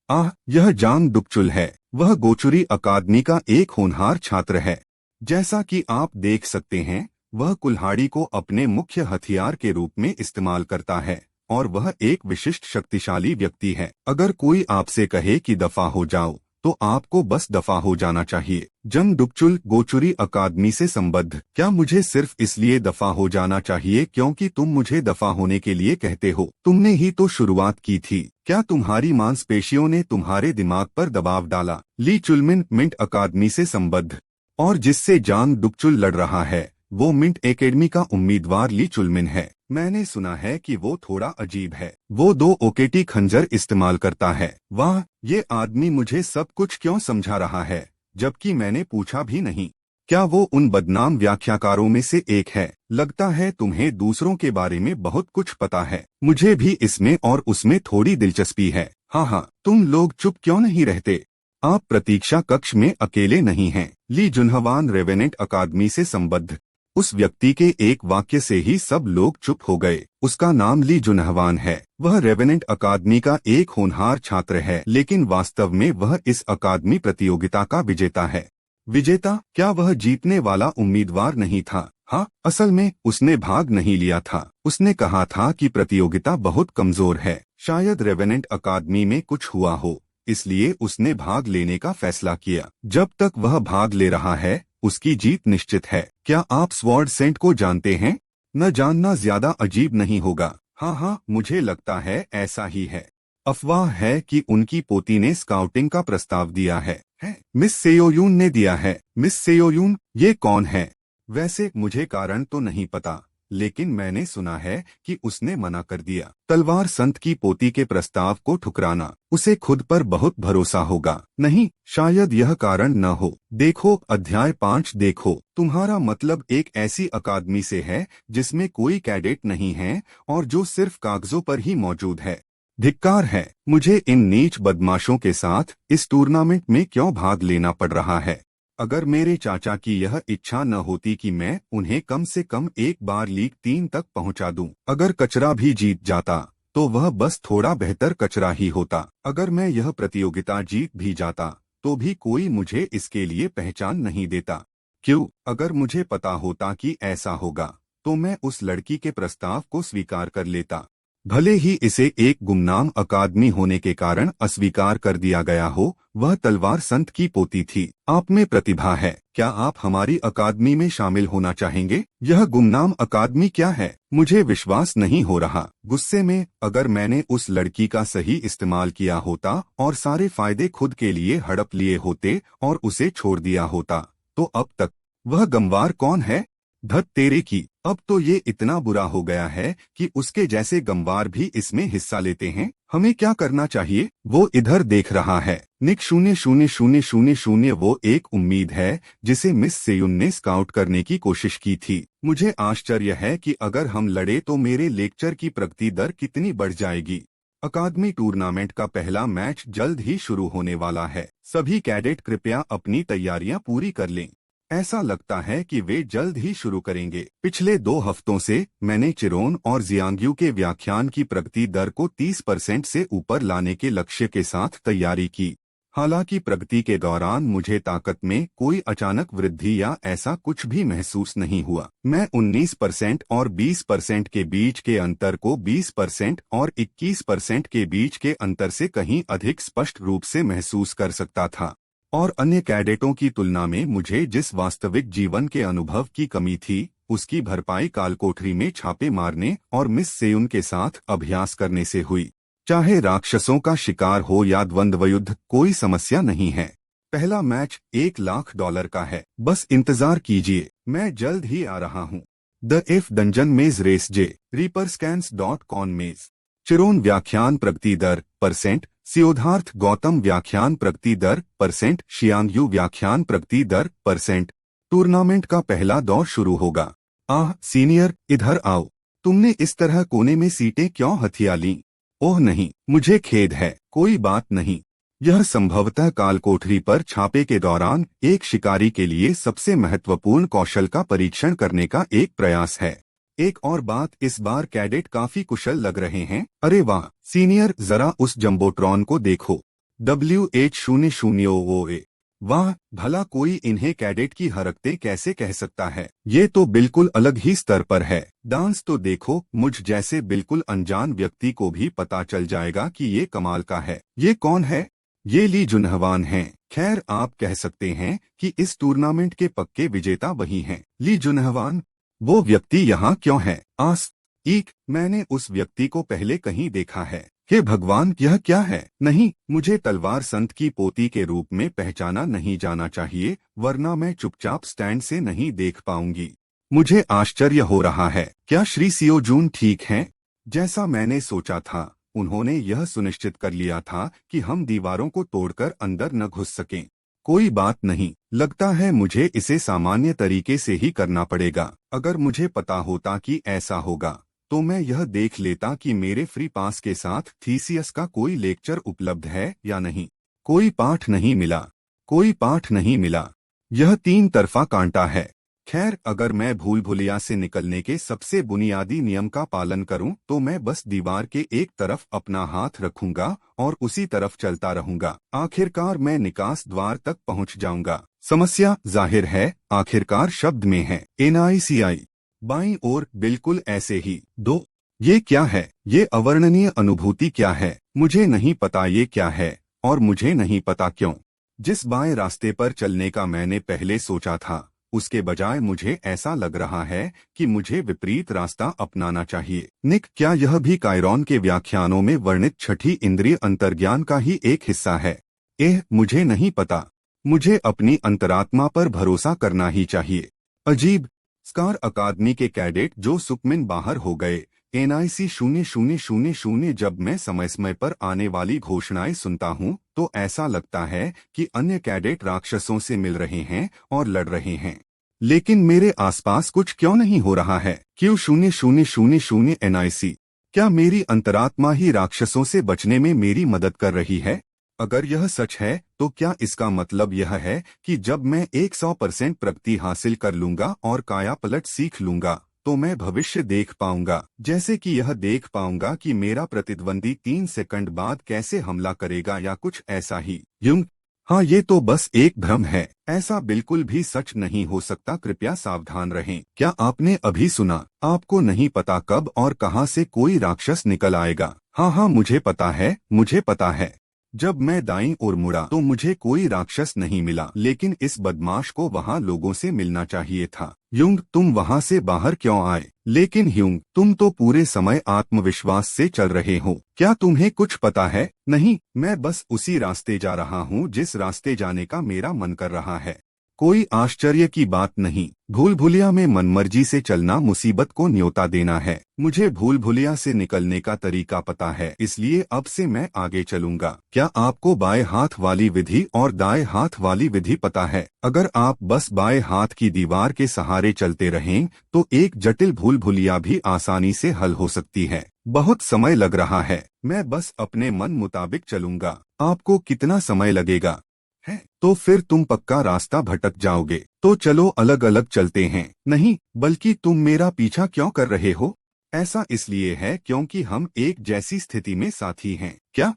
यह जांग डुकचुल है। वह गोचुरी अकादमी का एक होनहार छात्र है। जैसा कि आप देख सकते हैं, वह कुल्हाड़ी को अपने मुख्य हथियार के रूप में इस्तेमाल करता है और वह एक विशिष्ट शक्तिशाली व्यक्ति है। अगर कोई आपसे कहे कि दफा हो जाओ, तो आपको बस दफा हो जाना चाहिए। जंग डुकचुल, गोचुरी अकादमी से संबद्ध। क्या मुझे सिर्फ इसलिए दफा हो जाना चाहिए क्योंकि तुम मुझे दफा होने के लिए कहते हो? तुमने ही तो शुरुआत की थी। क्या तुम्हारी मांसपेशियों ने तुम्हारे दिमाग पर दबाव डाला? ली चुलमिन, मिंट अकादमी से संबद्ध। और जिससे जांग डुकचुल लड़ रहा है, वो मिंट एकेडमी का उम्मीदवार ली चुलमिन है। मैंने सुना है कि वो थोड़ा अजीब है। वो 2 ओकेटी खंजर इस्तेमाल करता है। वाह, ये आदमी मुझे सब कुछ क्यों समझा रहा है, जबकि मैंने पूछा भी नहीं। क्या वो उन बदनाम व्याख्याकारों में से एक है? लगता है तुम्हें दूसरों के बारे में बहुत कुछ पता है। मुझे भी इसमें और उसमें थोड़ी दिलचस्पी है। हाँ, तुम लोग चुप क्यों नहीं रहते? आप प्रतीक्षा कक्ष में अकेले नहीं हैं। ली जुनहवान, रेवेनेंट अकादमी से संबद्ध। उस व्यक्ति के एक वाक्य से ही सब लोग चुप हो गए। उसका नाम ली जुनहवान है। वह रेवेनेंट अकादमी का एक होनहार छात्र है, लेकिन वास्तव में वह इस अकादमी प्रतियोगिता का विजेता है। विजेता? क्या वह जीतने वाला उम्मीदवार नहीं था? हाँ, असल में उसने भाग नहीं लिया था। उसने कहा था कि प्रतियोगिता बहुत कमजोर है। शायद रेवेनेंट अकादमी में कुछ हुआ हो, इसलिए उसने भाग लेने का फैसला किया। जब तक वह भाग ले रहा है, उसकी जीत निश्चित है। क्या आप स्वॉर्ड सेंट को जानते हैं? न जानना ज्यादा अजीब नहीं होगा। हाँ, मुझे लगता है ऐसा ही है। अफवाह है कि उनकी पोती ने स्काउटिंग का प्रस्ताव दिया है। मिस सेओयून ने दिया है। मिस सेओयून? ये कौन है? वैसे मुझे कारण तो नहीं पता, लेकिन मैंने सुना है कि उसने मना कर दिया। तलवार संत की पोती के प्रस्ताव को ठुकराना। उसे खुद पर बहुत भरोसा होगा। नहीं, शायद यह कारण न हो। देखो अध्याय 5 देखो। तुम्हारा मतलब एक ऐसी अकादमी से है जिसमें कोई कैडेट नहीं है और जो सिर्फ कागजों पर ही मौजूद है। धिक्कार है, मुझे इन नीच बदमाशों के साथ इस टूर्नामेंट में क्यों भाग लेना पड़ रहा है। अगर मेरे चाचा की यह इच्छा न होती कि मैं उन्हें कम से कम एक बार लीग 3 तक पहुंचा दूं। अगर कचरा भी जीत जाता तो वह बस थोड़ा बेहतर कचरा ही होता। अगर मैं यह प्रतियोगिता जीत भी जाता तो भी कोई मुझे इसके लिए पहचान नहीं देता। क्यों? अगर मुझे पता होता कि ऐसा होगा तो मैं उस लड़की के प्रस्ताव को स्वीकार कर लेता, भले ही इसे एक गुमनाम अकादमी होने के कारण अस्वीकार कर दिया गया हो। वह तलवार संत की पोती थी। आप में प्रतिभा है, क्या आप हमारी अकादमी में शामिल होना चाहेंगे? यह गुमनाम अकादमी क्या है? मुझे विश्वास नहीं हो रहा। गुस्से में, अगर मैंने उस लड़की का सही इस्तेमाल किया होता और सारे फायदे खुद के लिए हड़प लिए होते और उसे छोड़ दिया होता, तो अब तक वह गंवार कौन है? धत तेरे की, अब तो ये इतना बुरा हो गया है कि उसके जैसे गंवार भी इसमें हिस्सा लेते हैं। हमें क्या करना चाहिए? वो इधर देख रहा है। निक 000000। वो एक उम्मीद है जिसे मिस सेयुन ने स्काउट करने की कोशिश की थी। मुझे आश्चर्य है कि अगर हम लड़े तो मेरे लेक्चर की प्रगति दर कितनी बढ़ जाएगी। अकादमी टूर्नामेंट का पहला मैच जल्द ही शुरू होने वाला है। सभी कैडेट कृपया अपनी तैयारियां पूरी कर लें। ऐसा लगता है कि वे जल्द ही शुरू करेंगे। पिछले 2 हफ्तों से मैंने चिरोन और जियांग्यू के व्याख्यान की प्रगति दर को 30% से ऊपर लाने के लक्ष्य के साथ तैयारी की। हालांकि प्रगति के दौरान मुझे ताकत में कोई अचानक वृद्धि या ऐसा कुछ भी महसूस नहीं हुआ। मैं 19% और 20% के बीच के अंतर को 20% और 21% के बीच के अंतर से कहीं अधिक स्पष्ट रूप से महसूस कर सकता था, और अन्य कैडेटों की तुलना में मुझे जिस वास्तविक जीवन के अनुभव की कमी थी उसकी भरपाई कालकोठरी में छापे मारने और मिस सेयुन के साथ अभ्यास करने से हुई। चाहे राक्षसों का शिकार हो या द्वंद्व युद्ध, कोई समस्या नहीं है। पहला मैच $1,00,000 का है। बस इंतजार कीजिए, मैं जल्द ही आ रहा हूँ। द एफ डंजन मेज रेस जे reaperscans.com मेज। चिरोन व्याख्यान प्रगति दर %, सियोधार्थ गौतम व्याख्यान प्रगति दर %, शियांग्यू व्याख्यान प्रगति दर %। टूर्नामेंट का पहला दौर शुरू होगा। आह सीनियर, इधर आओ। तुमने इस तरह कोने में सीटें क्यों हथिया लीं? ओह नहीं, मुझे खेद है। कोई बात नहीं। यह संभवतः कालकोठरी पर छापे के दौरान एक शिकारी के लिए सबसे महत्वपूर्ण कौशल का परीक्षण करने का एक प्रयास है। एक और बात, इस बार कैडेट काफी कुशल लग रहे हैं। अरे वाह सीनियर, जरा उस जंबोट्रॉन को देखो। WH00OA। वाह, भला कोई इन्हें कैडेट की हरकतें कैसे कह सकता है? ये तो बिल्कुल अलग ही स्तर पर है। डांस तो देखो, मुझ जैसे बिल्कुल अनजान व्यक्ति को भी पता चल जाएगा कि ये कमाल का है। ये कौन है? ये ली जुनहवान हैं। खैर, आप कह सकते हैं कि इस टूर्नामेंट के पक्के विजेता वही हैं। ली जुनहवान? वो व्यक्ति यहाँ क्यों है? मैंने उस व्यक्ति को पहले कहीं देखा है। हे भगवान, यह क्या है? नहीं, मुझे तलवार संत की पोती के रूप में पहचाना नहीं जाना चाहिए, वरना मैं चुपचाप स्टैंड से नहीं देख पाऊंगी। मुझे आश्चर्य हो रहा है। क्या श्री सियोजून ठीक हैं? जैसा मैंने सोचा था, उन्होंने यह सुनिश्चित कर लिया था कि हम दीवारों को तोड़कर अंदर न घुस सकें। कोई बात नहीं, लगता है मुझे इसे सामान्य तरीके से ही करना पड़ेगा। अगर मुझे पता होता कि ऐसा होगा तो मैं यह देख लेता कि मेरे फ्री पास के साथ थीसियस का कोई लेक्चर उपलब्ध है या नहीं। कोई पाठ नहीं मिला। कोई पाठ नहीं मिला। यह 3 तरफा कांटा है। खैर, अगर मैं भूल भुलैया से निकलने के सबसे बुनियादी नियम का पालन करूं तो मैं बस दीवार के एक तरफ अपना हाथ रखूंगा और उसी तरफ चलता रहूंगा। आखिरकार मैं निकास द्वार तक पहुंच जाऊंगा। समस्या जाहिर है आखिरकार शब्द में है। NICI बाईं ओर, बिल्कुल ऐसे ही। 2 ये क्या है? ये अवर्णनीय अनुभूति क्या है? मुझे नहीं पता ये क्या है, और मुझे नहीं पता क्यों। जिस बाएं रास्ते पर चलने का मैंने पहले सोचा था, उसके बजाय मुझे ऐसा लग रहा है कि मुझे विपरीत रास्ता अपनाना चाहिए। निक, क्या यह भी कायरॉन के व्याख्यानों में वर्णित छठी इंद्रिय अंतर्ज्ञान का ही एक हिस्सा है? मुझे नहीं पता। मुझे अपनी अंतरात्मा पर भरोसा करना ही चाहिए। अजीब। स्कार अकादमी के कैडेट जो सुकमिन बाहर हो गए। NIC 0000। जब मैं समय समय पर आने वाली घोषणाएं सुनता हूं तो ऐसा लगता है कि अन्य कैडेट राक्षसों से मिल रहे हैं और लड़ रहे हैं, लेकिन मेरे आसपास कुछ क्यों नहीं हो रहा है? Q0000 NIC। क्या मेरी अंतरात्मा ही राक्षसों से बचने में मेरी मदद कर रही है? अगर यह सच है तो क्या इसका मतलब यह है कि जब मैं 100% प्रगति हासिल कर लूंगा और काया पलट सीख लूंगा तो मैं भविष्य देख पाऊंगा, जैसे कि यह देख पाऊंगा कि मेरा प्रतिद्वंदी 3 सेकंड बाद कैसे हमला करेगा या कुछ ऐसा ही? युंग, हाँ, ये तो बस एक भ्रम है, ऐसा बिल्कुल भी सच नहीं हो सकता, कृपया सावधान रहें। क्या आपने अभी सुना? आपको नहीं पता कब और कहाँ से कोई राक्षस निकल आएगा। हाँ हाँ, मुझे पता है, मुझे पता है। जब मैं दाईं ओर मुड़ा तो मुझे कोई राक्षस नहीं मिला, लेकिन इस बदमाश को वहाँ लोगों से मिलना चाहिए था। ह्यूंग, तुम वहाँ से बाहर क्यों आए? लेकिन ह्यूंग, तुम तो पूरे समय आत्मविश्वास से चल रहे हो, क्या तुम्हें कुछ पता है? नहीं, मैं बस उसी रास्ते जा रहा हूँ जिस रास्ते जाने का मेरा मन कर रहा है। कोई आश्चर्य की बात नहीं, भूल भुलिया में मनमर्जी से चलना मुसीबत को न्योता देना है। मुझे भूल भुलिया से निकलने का तरीका पता है, इसलिए अब से मैं आगे चलूंगा। क्या आपको बाएं हाथ वाली विधि और दाएं हाथ वाली विधि पता है? अगर आप बस बाएं हाथ की दीवार के सहारे चलते रहें तो एक जटिल भूल भुलिया भी आसानी से हल हो सकती है। बहुत समय लग रहा है, मैं बस अपने मन मुताबिक चलूंगा। आपको कितना समय लगेगा? है तो फिर तुम पक्का रास्ता भटक जाओगे। तो चलो अलग अलग चलते हैं। नहीं, बल्कि तुम मेरा पीछा क्यों कर रहे हो? ऐसा इसलिए है क्योंकि हम एक जैसी स्थिति में साथी हैं। क्या?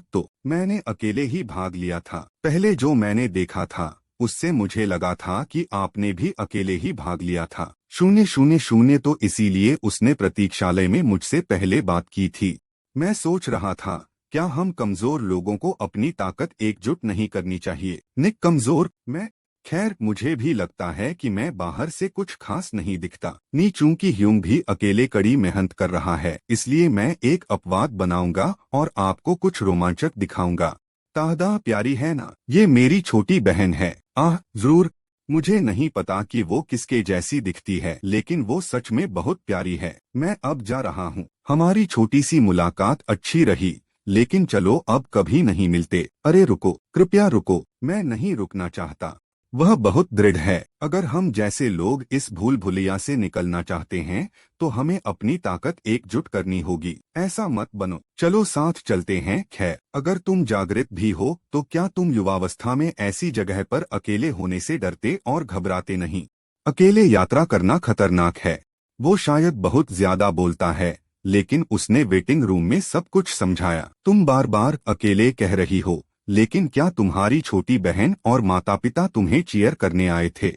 तो मैंने अकेले ही भाग लिया था। पहले जो मैंने देखा था उससे मुझे लगा था कि आपने भी अकेले ही भाग लिया था। 000 तो इसीलिए उसने प्रतीक्षालय में मुझसे पहले बात की थी। मैं सोच रहा था, क्या हम कमजोर लोगों को अपनी ताकत एकजुट नहीं करनी चाहिए? निक कमजोर? मैं? खैर, मुझे भी लगता है कि मैं बाहर से कुछ खास नहीं दिखता। चूंकि ह्यूंग भी अकेले कड़ी मेहनत कर रहा है, इसलिए मैं एक अपवाद बनाऊंगा और आपको कुछ रोमांचक दिखाऊंगा। ताहदा प्यारी है ना? ये मेरी छोटी बहन है। जरूर। मुझे नहीं पता कि वो किसके जैसी दिखती है, लेकिन वो सच में बहुत प्यारी है। मैं अब जा रहा हूँ। हमारी छोटी सी मुलाकात अच्छी रही, लेकिन चलो अब कभी नहीं मिलते। अरे रुको, कृपया रुको, मैं नहीं रुकना चाहता। वह बहुत दृढ़ है। अगर हम जैसे लोग इस भूल भुलैया से निकलना चाहते हैं तो हमें अपनी ताकत एकजुट करनी होगी। ऐसा मत बनो, चलो साथ चलते हैं। खैर, अगर तुम जागृत भी हो तो क्या तुम युवावस्था में ऐसी जगह पर अकेले होने से डरते और घबराते नहीं? अकेले यात्रा करना खतरनाक है। वो शायद बहुत ज्यादा बोलता है, लेकिन उसने वेटिंग रूम में सब कुछ समझाया। तुम बार बार अकेले कह रही हो, लेकिन क्या तुम्हारी छोटी बहन और माता पिता तुम्हें चीयर करने आए थे?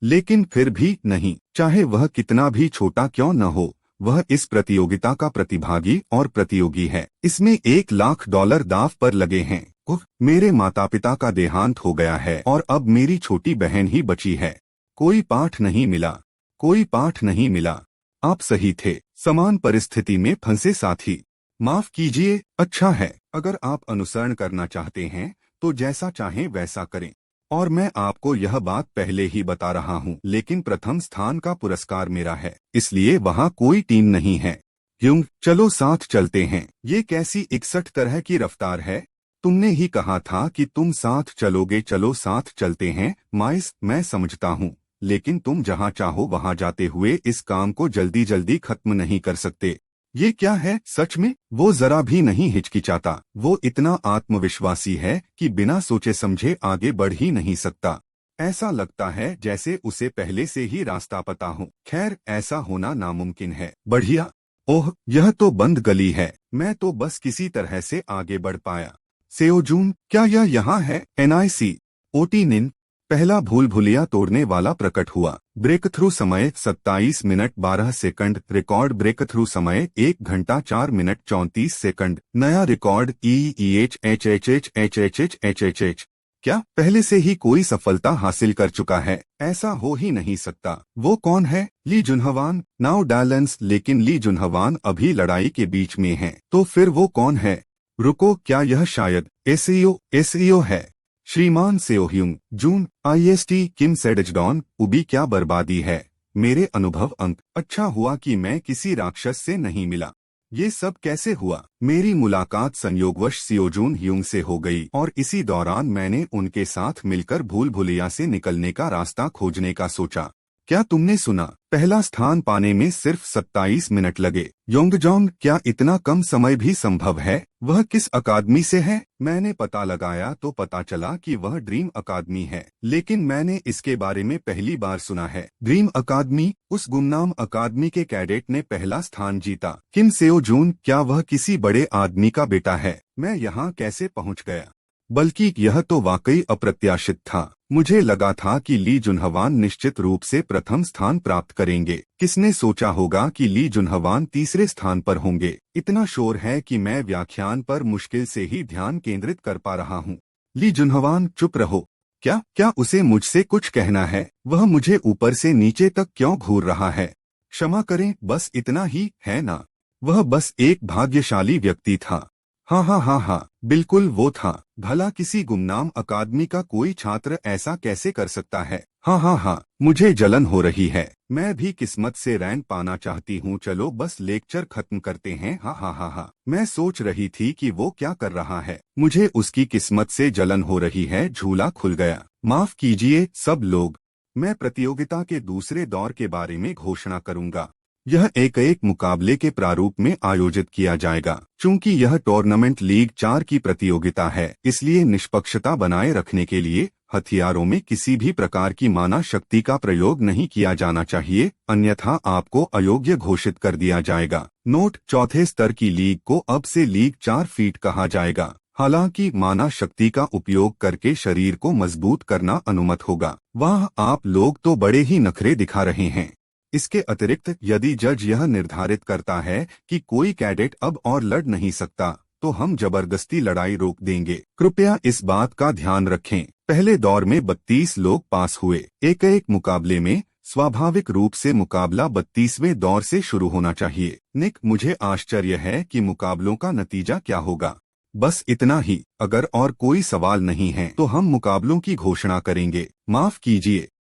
लेकिन फिर भी नहीं, चाहे वह कितना भी छोटा क्यों न हो, वह इस प्रतियोगिता का प्रतिभागी और प्रतियोगी है। इसमें $1,00,000 दांव पर लगे हैं। मेरे माता पिता का देहांत हो गया है और अब मेरी छोटी बहन ही बची है। कोई पाठ नहीं मिला, कोई पाठ नहीं मिला। आप सही थे, समान परिस्थिति में फंसे साथी। माफ कीजिए। अच्छा है, अगर आप अनुसरण करना चाहते हैं तो जैसा चाहें वैसा करें। और मैं आपको यह बात पहले ही बता रहा हूँ, लेकिन प्रथम स्थान का पुरस्कार मेरा है, इसलिए वहाँ कोई टीम नहीं है। ह्यूंग, चलो साथ चलते हैं। ये कैसी 61 तरह की रफ्तार है? तुमने ही कहा था कि तुम साथ चलोगे। चलो साथ चलते हैं। माइस, मैं समझता हूँ, लेकिन तुम जहाँ चाहो वहाँ जाते हुए इस काम को जल्दी जल्दी खत्म नहीं कर सकते। ये क्या है? सच में? वो जरा भी नहीं हिचकिचाता। वो इतना आत्मविश्वासी है कि बिना सोचे समझे आगे बढ़ ही नहीं सकता। ऐसा लगता है जैसे उसे पहले से ही रास्ता पता हो। खैर, ऐसा होना नामुमकिन है। बढ़िया। ओह, यह तो बंद गली है। मैं तो बस किसी तरह से आगे बढ़ पाया। सेओजून, क्या यह यहाँ है? NIC OT निन। पहला भूल भुलिया तोड़ने वाला प्रकट हुआ। ब्रेक थ्रू समय 27 minute 12 second. Record break through समय 1 घंटा 4 मिनट 34 सेकंड। नया रिकॉर्ड EEHHHHHHHH। क्या पहले से ही कोई सफलता हासिल कर चुका है? ऐसा हो ही नहीं सकता। वो कौन है? ली जुनहवान। नाउ डायलेंस। लेकिन ली जुनहवान अभी लड़ाई के बीच में है। तो फिर वो कौन है? रुको, क्या यह शायद SEO है? श्रीमान सेओह्यूंग जून IST किम सेडजडॉन उबी। क्या बर्बादी है। मेरे अनुभव अंक। अच्छा हुआ कि मैं किसी राक्षस से नहीं मिला। ये सब कैसे हुआ? मेरी मुलाकात संयोगवश सियोजून ह्यूंग से हो गई और इसी दौरान मैंने उनके साथ मिलकर भूल भुलैया से निकलने का रास्ता खोजने का सोचा। क्या तुमने सुना? पहला स्थान पाने में सिर्फ 27 मिनट लगे। योंगजोंग, क्या इतना कम समय भी संभव है? वह किस अकादमी से है? मैंने पता लगाया तो पता चला कि वह ड्रीम अकादमी है, लेकिन मैंने इसके बारे में पहली बार सुना है। ड्रीम अकादमी? उस गुमनाम अकादमी के कैडेट ने पहला स्थान जीता। किम सेओजून, क्या वह किसी बड़े आदमी का बेटा है? मैं यहाँ कैसे पहुँच गया? बल्कि यह तो वाकई अप्रत्याशित था। मुझे लगा था कि ली जुनहवान निश्चित रूप से प्रथम स्थान प्राप्त करेंगे। किसने सोचा होगा कि ली जुनहवान तीसरे स्थान पर होंगे। इतना शोर है कि मैं व्याख्यान पर मुश्किल से ही ध्यान केंद्रित कर पा रहा हूँ। ली जुनहवान, चुप रहो। क्या क्या उसे मुझसे कुछ कहना है? वह मुझे ऊपर से नीचे तक क्यों घूर रहा है? क्षमा करें, बस इतना ही है ना? वह बस एक भाग्यशाली व्यक्ति था। हाँ हाँ हाँ हाँ, बिल्कुल वो था। भला किसी गुमनाम अकादमी का कोई छात्र ऐसा कैसे कर सकता है? हाँ हाँ हाँ, मुझे जलन हो रही है। मैं भी किस्मत से रैंक पाना चाहती हूँ। चलो बस लेक्चर खत्म करते हैं। हाँ हाँ हाँ हाँ, मैं सोच रही थी कि वो क्या कर रहा है। मुझे उसकी किस्मत से जलन हो रही है। झूला खुल गया। माफ कीजिए सब लोग, मैं प्रतियोगिता के दूसरे दौर के बारे में घोषणा करूंगा। यह एक मुकाबले के प्रारूप में आयोजित किया जाएगा। चूंकि यह टूर्नामेंट लीग 4 की प्रतियोगिता है, इसलिए निष्पक्षता बनाए रखने के लिए हथियारों में किसी भी प्रकार की मानव शक्ति का प्रयोग नहीं किया जाना चाहिए, अन्यथा आपको अयोग्य घोषित कर दिया जाएगा। नोट: चौथे स्तर की लीग को अब से लीग 4 फीट कहा जाएगा। हालांकि मानव शक्ति का उपयोग करके शरीर को मजबूत करना अनुमत होगा। वाह, आप लोग तो बड़े ही नखरे दिखा रहे हैं। इसके अतिरिक्त यदि जज यह निर्धारित करता है कि कोई कैडेट अब और लड़ नहीं सकता, तो हम जबरदस्ती लड़ाई रोक देंगे। कृपया इस बात का ध्यान रखें। पहले दौर में 32 लोग पास हुए। एक मुकाबले में स्वाभाविक रूप से मुकाबला 32वें दौर से शुरू होना चाहिए। निक, मुझे आश्चर्य है कि मुकाबलों का नतीजा क्या होगा। बस इतना ही। अगर और कोई सवाल नहीं है तो हम मुकाबलों की घोषणा करेंगे। माफ कीजिए।